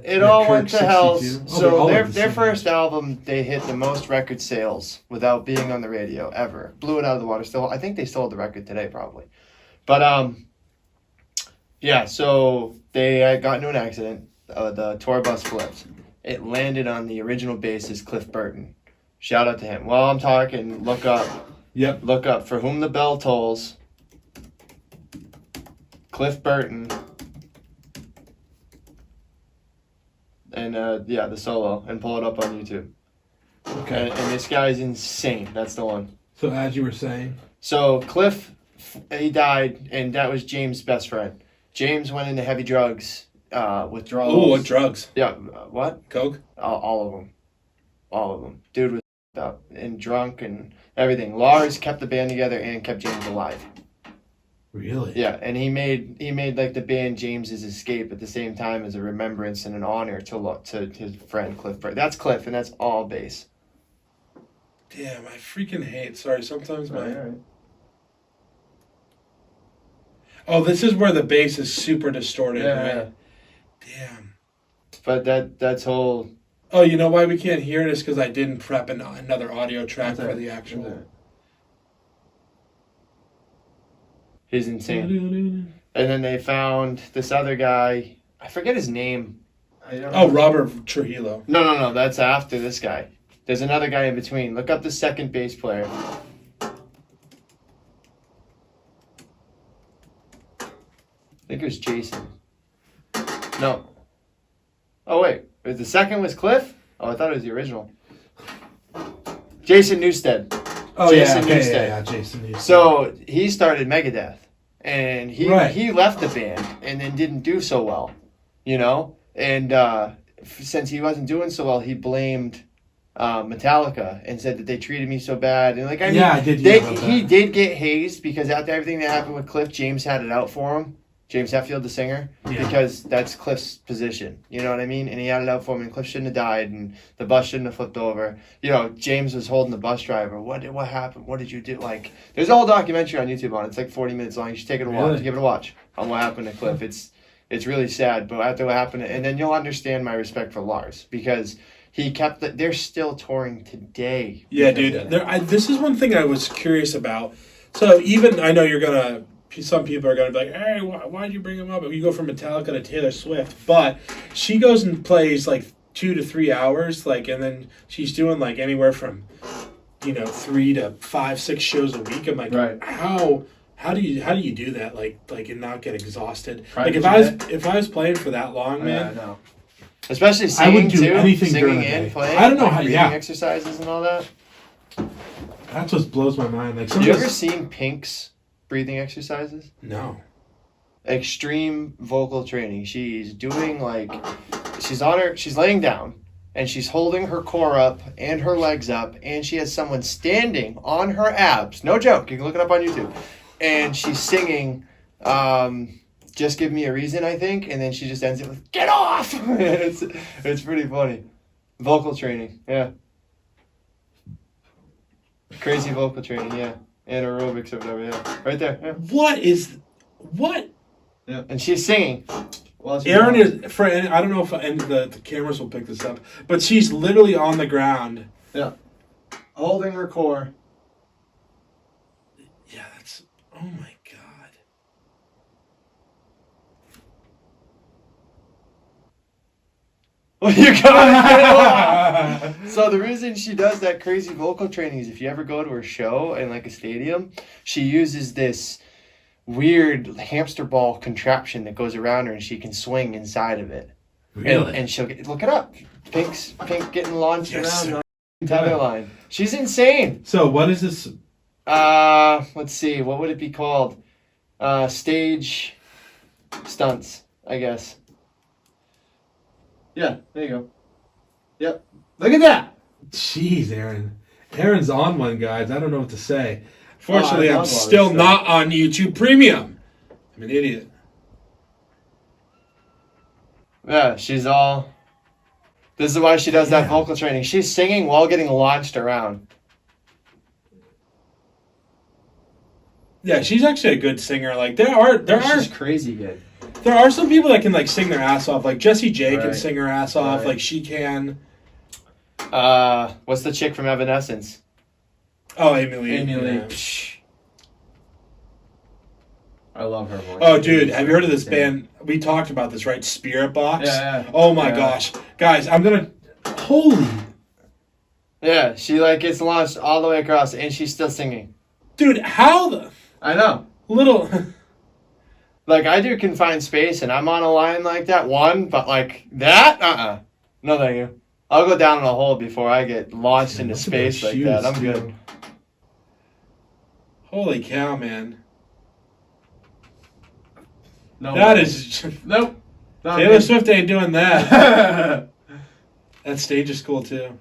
went to hell. So their first album, they hit the most record sales without being on the radio ever. Blew it out of the water. Still, I think they still have the record today, probably. But yeah. So they got into an accident. The tour bus flipped. It landed on the original bassist Cliff Burton. Shout out to him. While I'm talking, look up. Yep. Look up For Whom the Bell Tolls. Cliff Burton. And yeah, the solo, and pull it up on YouTube. Okay. And this guy's insane. That's the one. So as you were saying. So Cliff, he died, and that was James' best friend. James went into heavy drugs, withdrawals. Oh, what drugs? Yeah, what? Coke? All of them. All of them. Dude was up and drunk and everything. Lars kept the band together and kept James alive. Really? Yeah, and he made like the band James's Escape at the same time as a remembrance and an honor to his friend Cliff Burton. That's Cliff, and that's all bass. Damn, I freaking hate. Sorry, sometimes my. Oh, this is where the bass is super distorted, right? Damn. But that's whole. Oh, you know why we can't hear it is because I didn't prep another audio track for the actual. He's insane. And then they found this other guy. I forget his name. Oh, Robert Trujillo. No. That's after this guy. There's another guy in between. Look up the second bass player. I think it was Jason. No. Oh, wait. The second was Cliff? Oh, I thought it was the original. Jason Newsted. Oh, Jason yeah, Newsted. yeah, Jason Newsted. So he started Megadeth. And he Right. left the band and then didn't do so well. You know? And since he wasn't doing so well, he blamed Metallica and said that they treated me so bad. And like, I mean, I did hear about he that. did get hazed because after everything that happened with Cliff, James had it out for him. James Hetfield, the singer, Yeah. because that's Cliff's position. You know what I mean? And he had it out for him, and Cliff shouldn't have died, and the bus shouldn't have flipped over. You know, James was holding the bus driver. What happened? What did you do? Like, there's a whole documentary on YouTube on it. It's like 40 minutes long. You should take it a watch. Really? Give it a watch on what happened to Cliff. It's really sad, but after what happened, and then you'll understand my respect for Lars, because he kept they're still touring today. Yeah, dude. This is one thing I was curious about. So even I know some people are gonna be like, "Hey, why'd you bring him up?" You go from Metallica to Taylor Swift, but she goes and plays like 2 to 3 hours, like, and then she's doing like anywhere from 3 to 5, 6 shows a week. I'm like, Right. How do you do that? Like and not get exhausted? Private If I was playing for that long, man. I know. Especially I singing wouldn't do too, anything during singing the and day. playing. I don't know like how- breathing yeah. exercises and all that. That's what blows my mind. Like, Have you ever seen Pink's breathing exercises? No. Extreme vocal training. She's doing she's laying down and she's holding her core up and her legs up, and she has someone standing on her abs. No joke. You can look it up on YouTube. And she's singing Just Give Me a Reason, I think, and then she just ends it with "Get off!" it's pretty funny. Vocal training, yeah. Crazy vocal training, yeah. And aerobics or whatever, yeah. Right there, yeah. What? Yeah. And she's singing. Aaron is for. And I don't know if the cameras will pick this up, but she's literally on the ground. Yeah. Holding her core. Yeah, that's. Oh my god. Well, you got it. So the reason she does that crazy vocal training is if you ever go to her show in like a stadium, she uses this weird hamster ball contraption that goes around her, and she can swing inside of it. Really? And she'll look it up. Pink getting launched Yes, around the tether line. She's insane. So what is this? Let's see. What would it be called? Stage stunts, I guess. Yeah, there you go. Yep. Look at that. Jeez, Aaron. Aaron's on one, guys. I don't know what to say. Fortunately, I love I'm all this still stuff. not on YouTube Premium. I'm an idiot. Yeah, she's all. This is why she does that vocal training. She's singing while getting launched around. Yeah, she's actually a good singer. Like there are She's crazy good. There are some people that can like sing their ass off. Like Jessie J can Right. sing her ass off. Right. Like she can. What's the chick from Evanescence? Oh, Emily. Amy Lee. Yeah. Psh. I love her voice. Oh, dude, have you heard of this band? We talked about this, right? Spirit Box. Yeah. Oh my Yeah. gosh, guys, I'm gonna. Holy, Yeah, she like gets launched all the way across, and she's still singing. dude, how the I know. little. Like I do confined space, and I'm on a line like that but like that, no thank you. I'll go down in a hole before I get launched into Look at space those like that. shoes, I'm dude. good. Holy cow, man! No That way. is. Nope. Not Taylor good. Swift ain't doing that. That stage is cool too.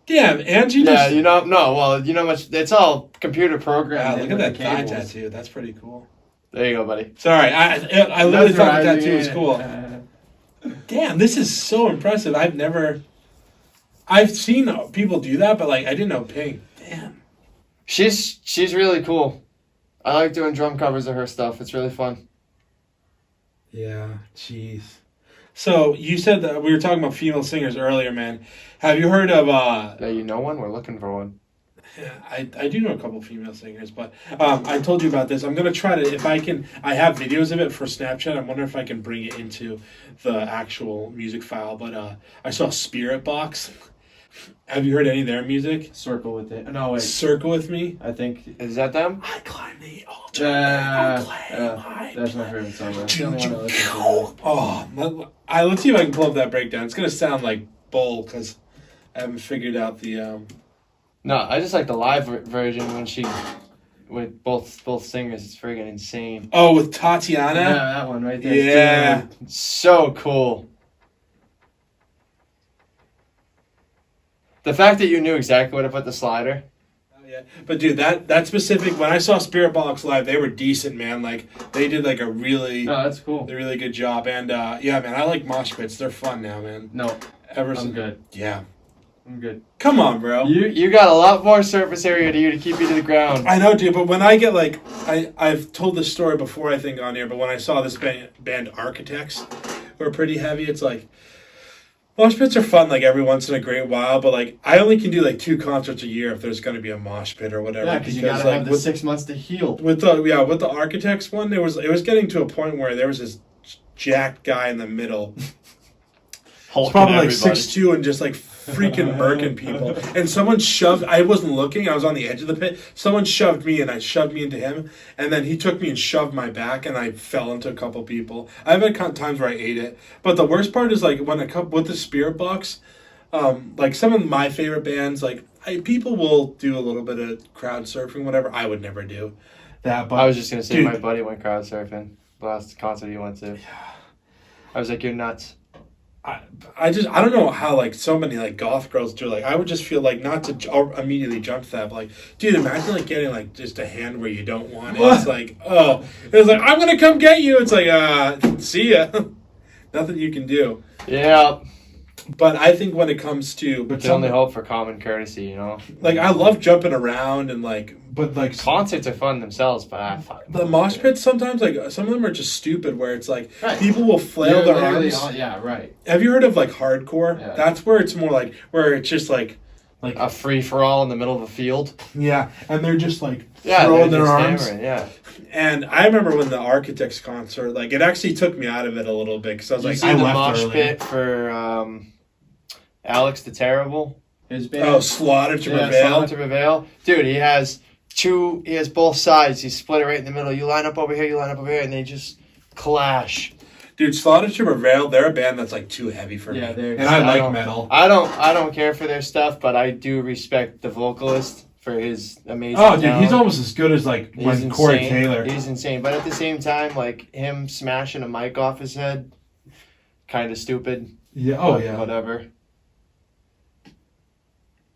Damn, Angie Yeah, just. you know, no, well, you know much. It's all computer programmed. Wow, in look at with that the thigh cables. tattoo. That's pretty cool. There you go, buddy. Sorry, I literally thought the Mesmerizing, tattoo was yeah. cool. Damn, this is so impressive. I've seen people do that, but like I didn't know Pink. Damn. She's really cool. I like doing drum covers of her stuff. It's really fun. Yeah, jeez. So you said that we were talking about female singers earlier, man. Have you heard of? Yeah, you know one? We're looking for one. I do know a couple female singers, but I told you about this. I'm gonna try to if I can. I have videos of it for Snapchat. I'm wondering if I can bring it into the actual music file. But I saw Spirit Box. Have you heard any of their music? Circle with it. No, wait. Circle with me. I think is that them? I climb the altar. I claim my That's my favorite song. That's the only Do, one I do, listen to. Oh, let's see if I can pull up that breakdown. It's gonna sound like bull because I haven't figured out the. No, I just like the live version when she with both singers. It's friggin' insane. Oh, with Tatiana. Yeah, that one right there. Yeah. Dude, so cool. The fact that you knew exactly where to put the slider. Oh, Yeah, but dude, that specific when I saw Spirit Box live, they were decent, man. Like they did like a really, No, that's cool. really good job. And yeah, man, I like mosh pits. They're fun now, man. No, I'm good. Yeah. I'm good. Come on, bro. You got a lot more surface area to you to keep you to the ground. I know, dude, but when I get like, I've told this story before, I think, on here, but when I saw this band Architects, who are pretty heavy, it's like, mosh pits are fun, like, every once in a great while, but, like, I only can do, like, 2 concerts a year if there's going to be a mosh pit or whatever. Yeah, because you gotta have the 6 months to heal. With the Architects one, it was getting to a point where there was this jacked guy in the middle. It's probably like 6'2" and just like freaking murking people. And someone shoved. I wasn't looking. I was on the edge of the pit. Someone shoved me, and I shoved me into him. And then he took me and shoved my back, and I fell into a couple people. I've had times where I ate it. But the worst part is like when with the Spirit Box, like some of my favorite bands, like people will do a little bit of crowd surfing, whatever. I would never do that. But I was just gonna say, dude, my buddy went crowd surfing the last concert he went to. Yeah. I was like, you're nuts. I don't know how like so many like goth girls do. Like I would just feel like not to immediately jump to that, but like, dude, imagine like getting like just a hand where you don't want it. It's like, oh, it's like I'm gonna come get you. It's like, see ya. Nothing you can do. Yeah. But I think when it comes to, We can only hope for common courtesy, you know. like I love jumping around and like, but like Concerts are fun themselves, but I fucking the mosh pits sometimes like some of them are just stupid. Where it's like Right. people will flail You're their literally arms. yeah, right. Have you heard of like hardcore? Yeah. That's where it's more like where it's just like a free for all in the middle of a field. yeah, and they're just like Yeah, throwing they're their just arms. hammering, yeah. And I remember when the Architects concert, like it actually took me out of it a little bit because I was You like, see I the left mosh early. pit for Alex the Terrible? His band. Oh, Slaughter to Yeah, Prevail. Slaughter to Prevail? Dude, he has both sides. He split it right in the middle. You line up over here, you line up over here, and they just clash. Dude, Slaughter to Prevail, they're a band that's like too heavy for Yeah, me. they're. And I I like don't- metal. I don't care for their stuff, but I do respect the vocalist for his amazing Oh, dude, talent. he's almost as good as like He's when Corey insane. Taylor. He's insane, but at the same time, like him smashing a mic off his head, kind of stupid. Yeah. But whatever.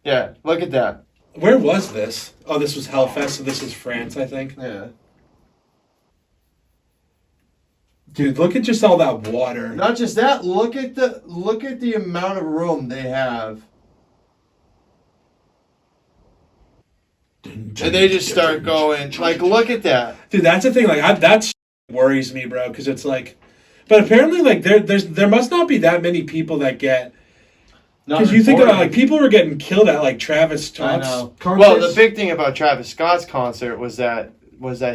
Yeah, look at that. Where was this? Oh, this was Hellfest, so this is France, I think. Yeah. Dude, look at just all that water. Not just that. Look at the amount of room they have, and they just start going. Like, look at that. Dude, that's the thing. Like, that worries me, bro, because it's like, but apparently, like, there must not be that many people that get. Because you think about like people were getting killed at like Travis Scott's concerts. Well, the big thing about Travis Scott's concert was that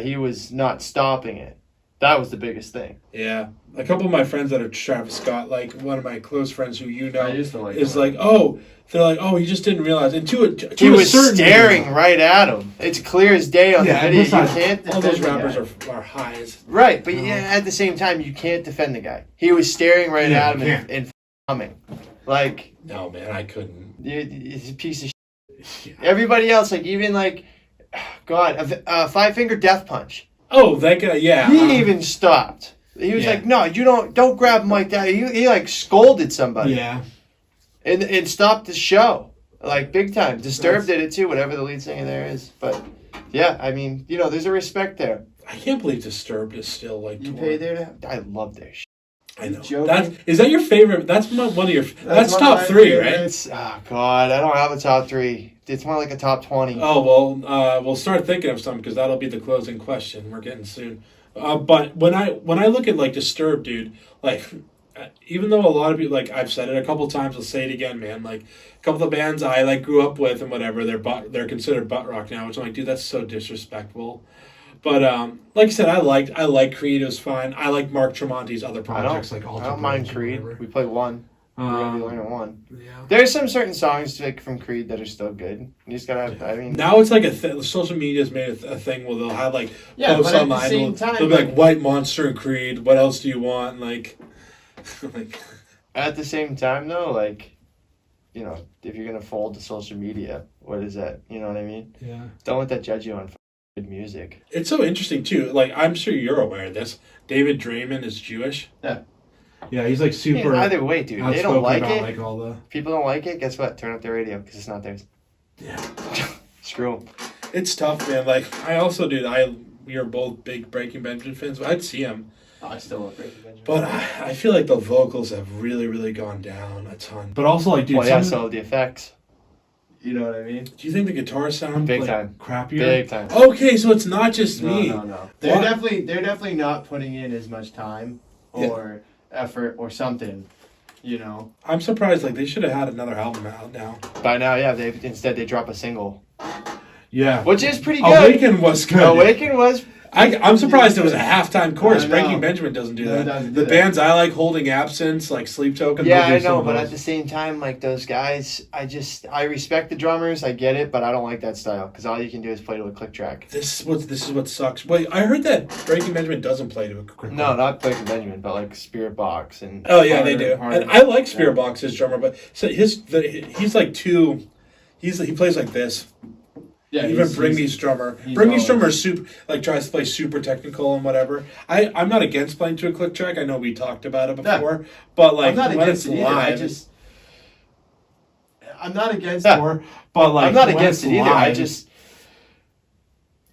he was not stopping it. That was the biggest thing. Yeah, a couple of my friends that are Travis Scott, like one of my close friends who you know, I used to like is him. like, oh, they're like, oh, he just didn't realize. And to He a was certain staring degree, right at him. It's clear as day on Yeah, the and video. You besides, can't all defend those the rappers guy. are highs. Right, but yeah, at the same time, you can't defend the guy. He was staring right Yeah, at you him can't. and humming. Like, No, man, I couldn't. he's a piece of shit. Yeah. Everybody else, like, even like, God, a five-finger death punch. Oh, that guy, yeah. He even stopped. He was Yeah. like, no, you don't grab him like that. He like scolded somebody. Yeah. And stopped the show. Like, big time. Disturbed did it too, whatever the lead singer there is. But, yeah, I mean, there's a respect there. I can't believe Disturbed is still like. You touring. pay there to... I love their shit. I know. Joking? Is that your favorite? That's one of your. That's one top of my 3, right? favorites. Oh, God, I don't have a top 3. It's more like a top 20. Oh well, we'll start thinking of some because that'll be the closing question. We're getting soon. But when I look at like Disturbed, dude, like even though a lot of people, like I've said it a couple times, I'll say it again, man. Like a couple of the bands I like grew up with and whatever, they're considered butt rock now, which I'm like, dude, that's so disrespectful. But like I said, I like Creed. It was fine. I like Mark Tremonti's other projects like Alter I don't mind Bridge or Creed. whatever. We played one. We really learned at one. Yeah. There's some certain songs like from Creed that are still good. You just gotta have, I mean... Now it's like social media's made a thing where they'll have like Yeah, posts but at the online. same They'll time, be like White Monster and Creed. What else do you want? And like, like At the same time, though, like, if you're gonna fold to social media, what is that? You know what I mean? yeah. Don't let that judge you on good music. It's so interesting too. Like I'm sure you're aware of this. David Draymond is Jewish. Yeah, he's like I mean, super either way, dude, they outspoken don't like about it. like all the. People don't like it. Guess what? Turn up their radio because it's not theirs. Yeah. Screw them. it's tough, man. Like I also do. We are both big Breaking Benjamin fans. I'd see him. I still love Breaking Benjamin. But I feel like the vocals have really, really gone down a ton. But also, like, dude, Well, yeah, so the effects. You know what I mean? do you think the guitars sound Big like, time. crappier? Big time. Okay, so it's not just me. No. They're Why? definitely not putting in as much time or effort or something. You know. I'm surprised. Like they should have had another album out now. By now, yeah, they drop a single, Yeah, which is pretty good. Awaken was good. Awaken was. I'm surprised it was a halftime chorus. I know. Breaking Benjamin doesn't do No, that. it doesn't do The that. bands I like, Holding Absence, like Sleep Token. Yeah, they'll do I some know, of but those. at the same time, like those guys, I respect the drummers, I get it, but I don't like that style because all you can do is play to a click track. This is what sucks. Wait, I heard that Breaking Benjamin doesn't play to a quick. No, not Breaking Benjamin, but like Spirit Box and. Oh yeah, they do. Harder. And I like Spirit Box's drummer, but so he's like too. He plays like this. Yeah. Even Bringy's drummer. he's Bringy's always- drummer super tries to play super technical and whatever. I'm not against playing to a click track. I know we talked about it before, but like I'm not when against it's it either. live, I'm not against Yeah. more. But like I'm not when against it's it either. live-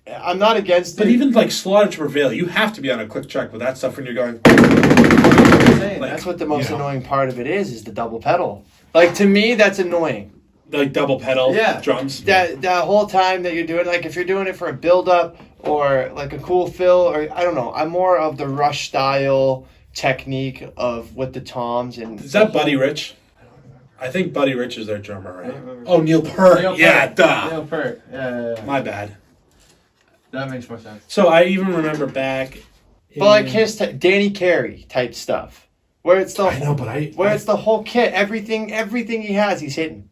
I'm not against But it. even like Slaughter to Prevail, you have to be on a click track with that stuff when you're going. I'm saying, Like, That's what the most you know. annoying part of it is the double pedal. Like to me, that's annoying. Like double pedal drums. That whole time that you're doing, like if you're doing it for a build up or like a cool fill, or I don't know. I'm more of the Rush style technique of with the toms and. Is that Buddy Rich? I think Buddy Rich is their drummer, I right? don't remember. Oh, Neil Peart. Neil Yeah, Peart. duh. Neil Peart. Yeah. My bad. That makes more sense. So I even remember back. But like his Danny Carey type stuff, where it's the I know, but where it's the whole kit, everything he has, he's hitting.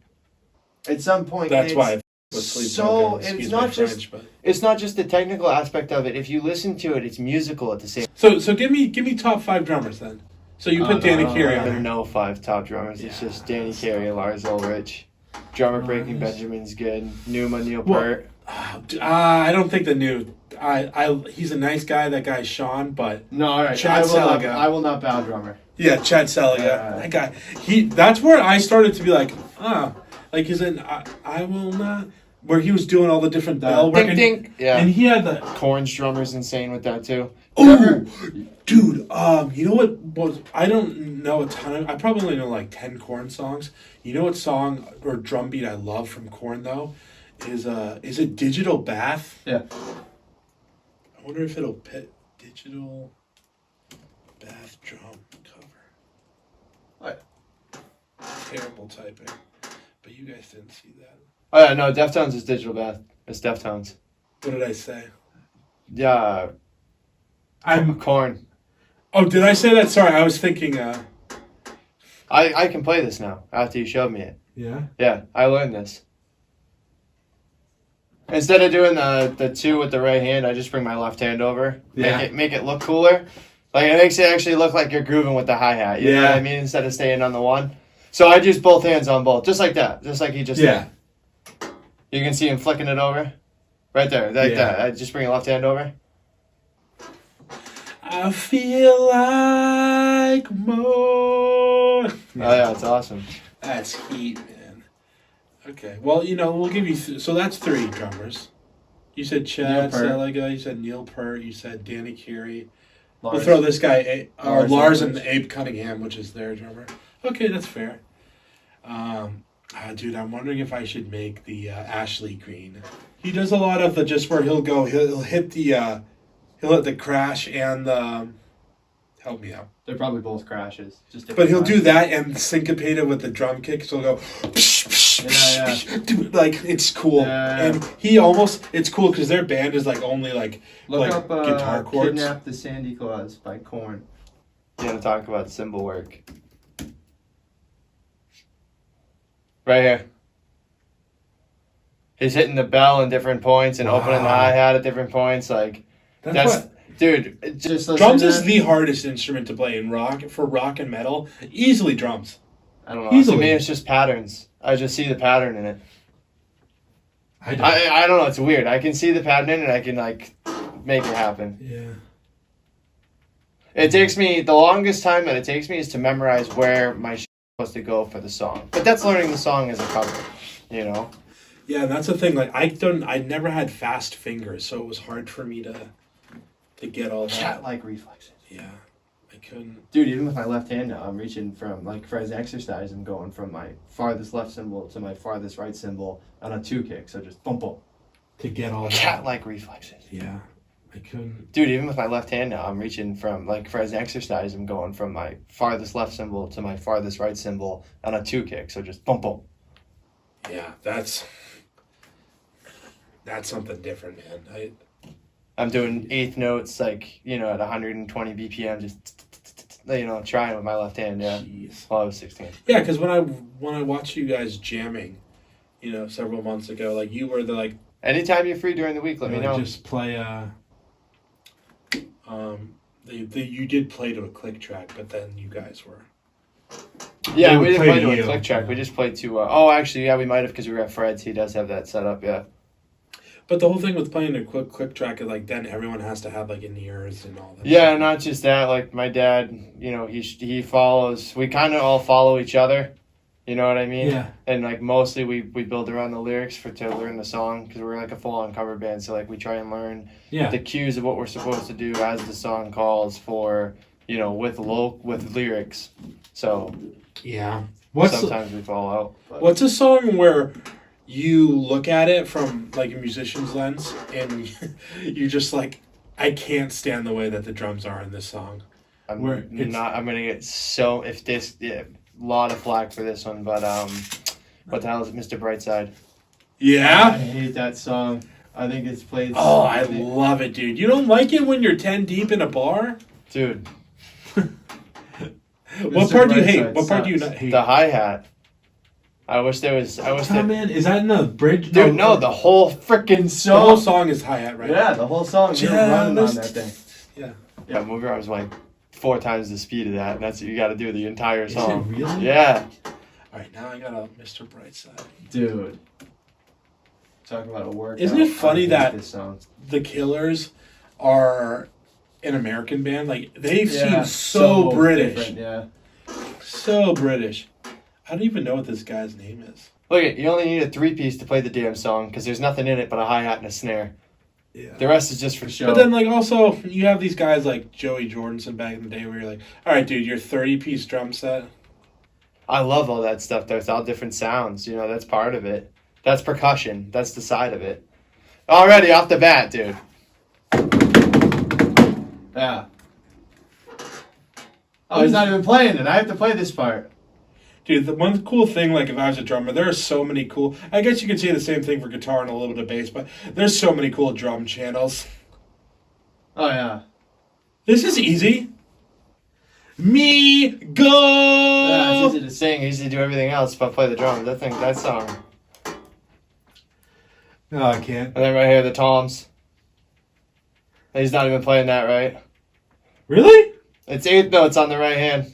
At some point, that's it's why I was Sleep so Token. it's Excuse not my just French, but. it's not just the technical aspect of it. If you listen to it, it's musical at the same. So give me top 5 drummers then. So you put Danny Carey on There are there. no 5 top drummers. It's Yeah, just Danny Carey, Lars Ulrich, drummer Breaking Benjamin's good. Numa, Neil Well, Peart. I don't think the new. He's a nice guy. That guy Sean, but No, all right. Chad Seliga. I will not bow drummer. yeah, Chad Seliga. That guy. That's where I started to be like, like he's in. I will not. Where he was doing all the different bell work. Ding ding. Yeah. And he had the. Korn's drummer's insane with that too. Ooh, dude. You know what was? I don't know a ton of. I probably only know like 10 Korn songs. You know what song or drum beat I love from Korn though? Is it Digital Bath? Yeah. I wonder if it'll pit Digital Bath drum cover. What? Terrible typing, but you guys didn't see that. Oh yeah, no, Deftones is Digital Bath. It's Deftones. What did I say? Yeah, I'm. Korn. Oh, did I say that? Sorry, I was thinking. I can play this now after you showed me it. Yeah. Yeah, I learned this. Instead of doing the 2 with the right hand, I just bring my left hand over. Yeah. Make it look cooler. Like it makes it actually look like you're grooving with the hi-hat. You know what I mean? Instead of staying on the 1. So I just both hands on both. Just like that. Just like he just did. You can see him flicking it over. Right there. Like that. I just bring your left hand over. I feel like more. Oh yeah, it's awesome. That's heat, man. Okay, well, we'll give you. So that's 3 drummers. You said Chad Neil Peart. Seliga. You said Neil Peart. You said Danny Carey. Lars. We'll throw this guy, Lars Lars and Ulrich. Abe Cunningham, which is their drummer. Okay, that's fair. Dude, I'm wondering if I should make the Ashley Green. He does a lot of the just where he'll hit the crash and the. Help me out. They're probably both crashes. Just But he'll do different that and syncopate it with the drum kick, so he'll go. Yeah. Dude, like it's cool, Yeah. and it's cool because their band is like only like Look up guitar chords. Kidnap the Sandy Claus by Korn. You gotta talk about cymbal work. Right here. He's hitting the bell in different points and opening the hi-hat at different points. Like that's what dude. Just listen drums to is that. the hardest instrument to play in rock for rock and metal. Easily drums. I don't know. Easily. To me, it's just patterns. I just see the pattern in it. I don't. I don't know. It's weird. I can see the pattern in it and I can like make it happen. Yeah. It takes me the longest time that it takes me is to memorize where my shit is supposed to go for the song. But that's learning the song as a cover. You know. Yeah, and that's the thing. Like I never had fast fingers, so it was hard for me to get all that. Cat-like reflexes. Yeah, I couldn't. Dude, even with my left hand now, I'm reaching from, like, for as exercise, I'm going from my farthest left symbol to my farthest right symbol on a 2 kick. So just boom, boom. To get all that. Cat-like reflexes. Yeah, I couldn't. Dude, even with my left hand now, I'm reaching from, like, for as exercise, I'm going from my farthest left symbol to my farthest right symbol on a 2 kick. So just boom, boom. Yeah, that's something different, man. I'm doing eighth notes, like, you know, at 120 BPM, just, you know, trying with my left hand, yeah. Jeez. While I was 16. Yeah, because when I watched you guys jamming, you know, several months ago, like you were the like. Anytime you're free during the week, let me know. Just play. You did play to a click track, but then you guys were. Yeah, They we would didn't play play to to a you. click track. Yeah. We just played to. Oh, actually, yeah, we might have because we were at Fred's. He does have that set up, yeah. But the whole thing with playing a click track is like then everyone has to have like in ears and all that. Yeah, not just that. Like my dad, you know, he follows. We kind of all follow each other. You know what I mean? Yeah. And like mostly we build around the lyrics to learn the song because we're like a full on cover band. So like we try and learn Yeah. the cues of what we're supposed to do as the song calls for. You know, with lyrics. So Yeah. sometimes we fall out. But. What's a song where you look at it from like a musician's lens and you're just like, I can't stand the way that the drums are in this song. I'm Where it's- not. I'm gonna get so if this a lot of flack for this one, but what the hell is it, Mr. Brightside? I Yeah. hate that song. I think it's played. Oh, I love it, dude. You don't like it when you're 10 deep in a bar? Dude, What part do you hate? What part do you not hate? the hi hat. I wish there was. Man, is that in the bridge? Dude, no, the whole freaking The whole song. song is hi-hat, right? Yeah, the whole song. You're running on that thing. Yeah, movie I was like 4 times the speed of that, and that's what you got to do the entire Is it song. really? Yeah. All right, now I got a Mr. Brightside. Dude. Talk about a workout. Isn't it funny I hate that- this song. The Killers are an American band. Like, they Yeah, seem so British. different, yeah. So British. I don't even know what this guy's name is. Look, you only need a 3-piece to play the damn song because there's nothing in it but a hi hat and a snare. Yeah. The rest is just for show. But then, like, also, you have these guys like Joey Jordison back in the day where you're like, all right, dude, your 30-piece drum set. I love all that stuff, though. It's all different sounds. You know, that's part of it. That's percussion. That's the side of it. Already off the bat, dude. Yeah. Oh, he's not even playing it. I have to play this part. Dude, the one cool thing, like, if I was a drummer, there are so many cool... I guess you could say the same thing for guitar and a little bit of bass, but there's so many cool drum channels. Oh, yeah. This is easy. Me go! Yeah, it's easy to sing, easy to do everything else, but play the drums. That song. No, I can't. And then right here, the toms. And he's not even playing that right. Really? It's 8th notes on the right hand.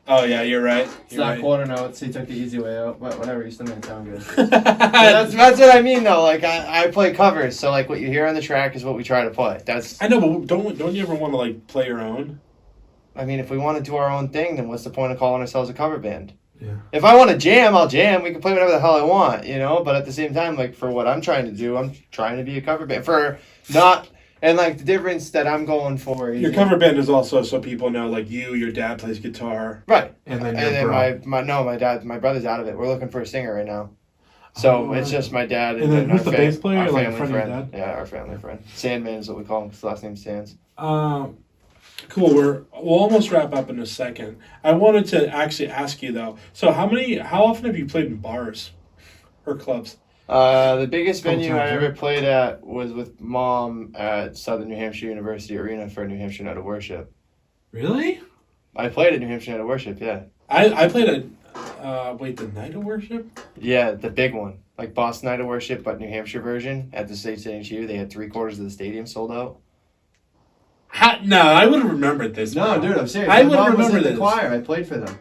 Oh, yeah, you're right. It's You're not right. quarter notes. He took the easy way out. But whatever, you still made it sound good. That's what I mean, though. Like, I play covers, so, like, what you hear on the track is what we try to play. That's... I know, but don't you ever want to, like, play your own? I mean, if we want to do our own thing, then what's the point of calling ourselves a cover band? Yeah. If I want to jam, I'll jam. We can play whatever the hell I want, you know? But at the same time, like, for what I'm trying to do, I'm trying to be a cover band. For not... And, like, the difference that I'm going for is... Your cover band is also so people know, like, your dad plays guitar. Right. And then And then my brother's out of it. We're looking for a singer right now. So Oh, it's just my dad And then who's our the bass player? our Like a family friend of your dad? Yeah, our family friend. Sandman is what we call him. His last name's Sands. Cool. We'll almost wrap up in a second. I wanted to actually ask you though. So how often have you played in bars or clubs? The biggest venue I Sometimes, ever played at was with Mom at Southern New Hampshire University Arena for New Hampshire Night of Worship. Really? I played at New Hampshire Night of Worship, yeah. I played at the Night of Worship. Yeah, the big one. Like Boston Night of Worship, but New Hampshire version at the State HU. They had 3/4 of the stadium sold out. No, I would have remembered this. No, bro. dude, I'm serious. I My would mom was remember in the this. choir. I played for them.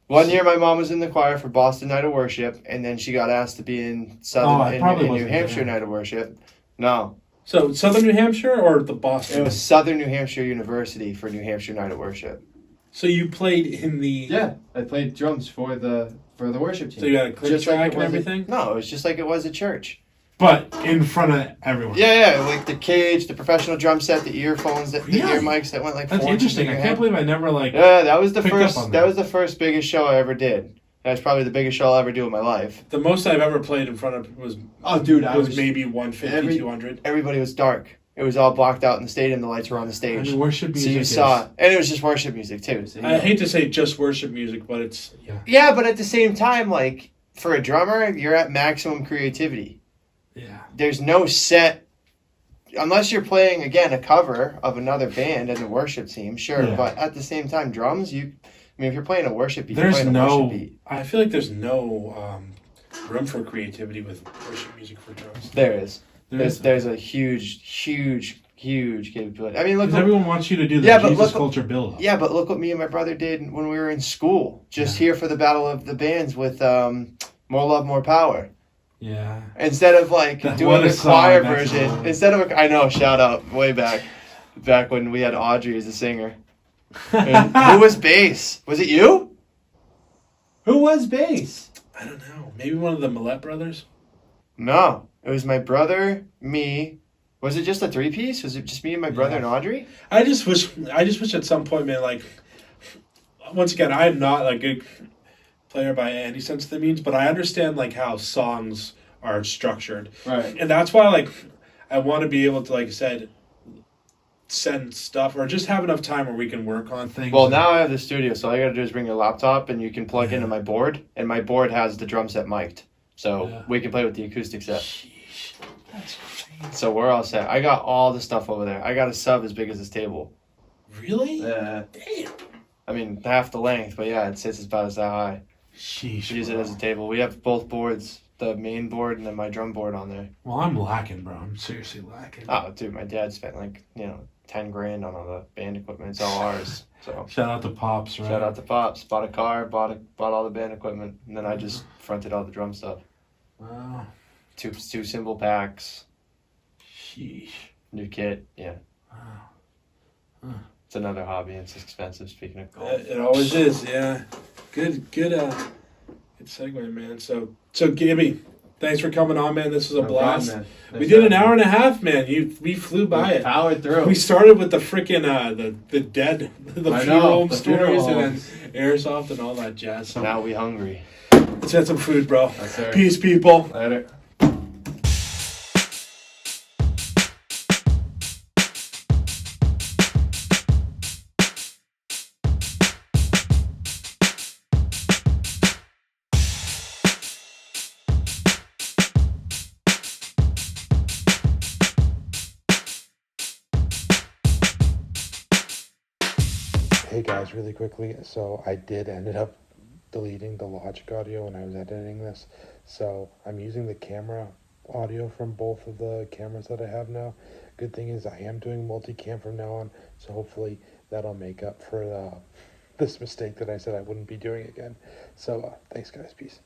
One year, my mom was in the choir for Boston Night of Worship, and then she got asked to be in I probably in New wasn't Hampshire there. Night of Worship. No, So Southern New Hampshire or the Boston? it was Southern New Hampshire University for New Hampshire Night of Worship. So you played in the. Yeah, I played drums for for the worship team. So you got a click Just like track it and was everything? No, it was just like it was at church. But in front of everyone. Yeah, like the cage, the professional drum set, the earphones, the Really? ear mics that went like That's 4 inches interesting. in I your can't head. believe I never like. Yeah, that was the picked up first. on That that. was the first biggest show I ever did. That was probably the biggest show I'll ever do in my life. The most I've ever played in front of was maybe 150, 200. Everybody was dark. It was all blocked out in the stadium. The lights were on the I stage, mean, worship so music. you saw, and it was just worship music too. I hate to say just worship music, but it's Yeah, but at the same time, like for a drummer, you're at maximum creativity. yeah. There's no set, unless you're playing again a cover of another band as a worship team. Sure, Yeah. but at the same time, drums. I mean, if you're playing a worship beat, you're There's playing a no. worship beat. I feel like there's no room for creativity with worship music for drums. There is. There's a huge capability. I mean, look. Because everyone wants you to do the Yeah, but Jesus look- culture build up. Yeah, but look what me and my brother did when we were in school. Just here for the Battle of the Bands with More Love, More Power. Yeah. Instead of like What doing a the song, choir that's version. a- Instead of I know, shout out way back when we had Audrey as a singer. And who was bass? Was it you? Who was bass? I don't know. Maybe one of the Millette brothers. No, it was my brother, me. Was it just a 3-piece? Was it just me and my brother and Audrey? I just wish at some point, man, like, once again, I'm not a good player by any sense of the means, but I understand, like, how songs are structured. Right. And that's why, like, I want to be able to, like I said, send stuff or just have enough time where we can work on things. Well, now I have the studio, so all you gotta do is bring your laptop and you can plug into my board, and my board has the drum set mic'd. So we can play with the acoustic set. Sheesh. That's crazy. So we're all set. I got all the stuff over there. I got a sub as big as this table. Really? Yeah. Damn. I mean, half the length, but yeah, it sits about as that high. Sheesh. Use it bro. as a table. We have both boards, the main board and then my drum board on there. Well, I'm lacking, bro. I'm seriously lacking. Oh, dude, my dad spent like, 10 grand on all the band equipment. It's all ours. So Shout out to Pops, right? shout out to Pops. Bought a car, bought all the band equipment, and then I just fronted all the drum stuff. Wow. Two cymbal packs, Sheesh. new kit. Yeah. Wow. Huh. It's another hobby. It's expensive. Speaking of golf. It always is, yeah. Good segue, man. So Gibby, thanks for coming on, man. This was a blast. problem, man. We did an hour and a half, man. We flew by it. Powered through. We started with the freaking the dead, the I funeral know, home the stories, funeral and homes. then airsoft and all that jazz. So Now we hungry. let's get some food, bro. Yes, sir. Peace, people. Later. Hey guys, really quickly, so I did ended up deleting the Logic audio when I was editing this, so I'm using the camera audio from both of the cameras that I have now. Good thing is I am doing multicam from now on, so hopefully that'll make up for this mistake that I said I wouldn't be doing again. So thanks guys, peace.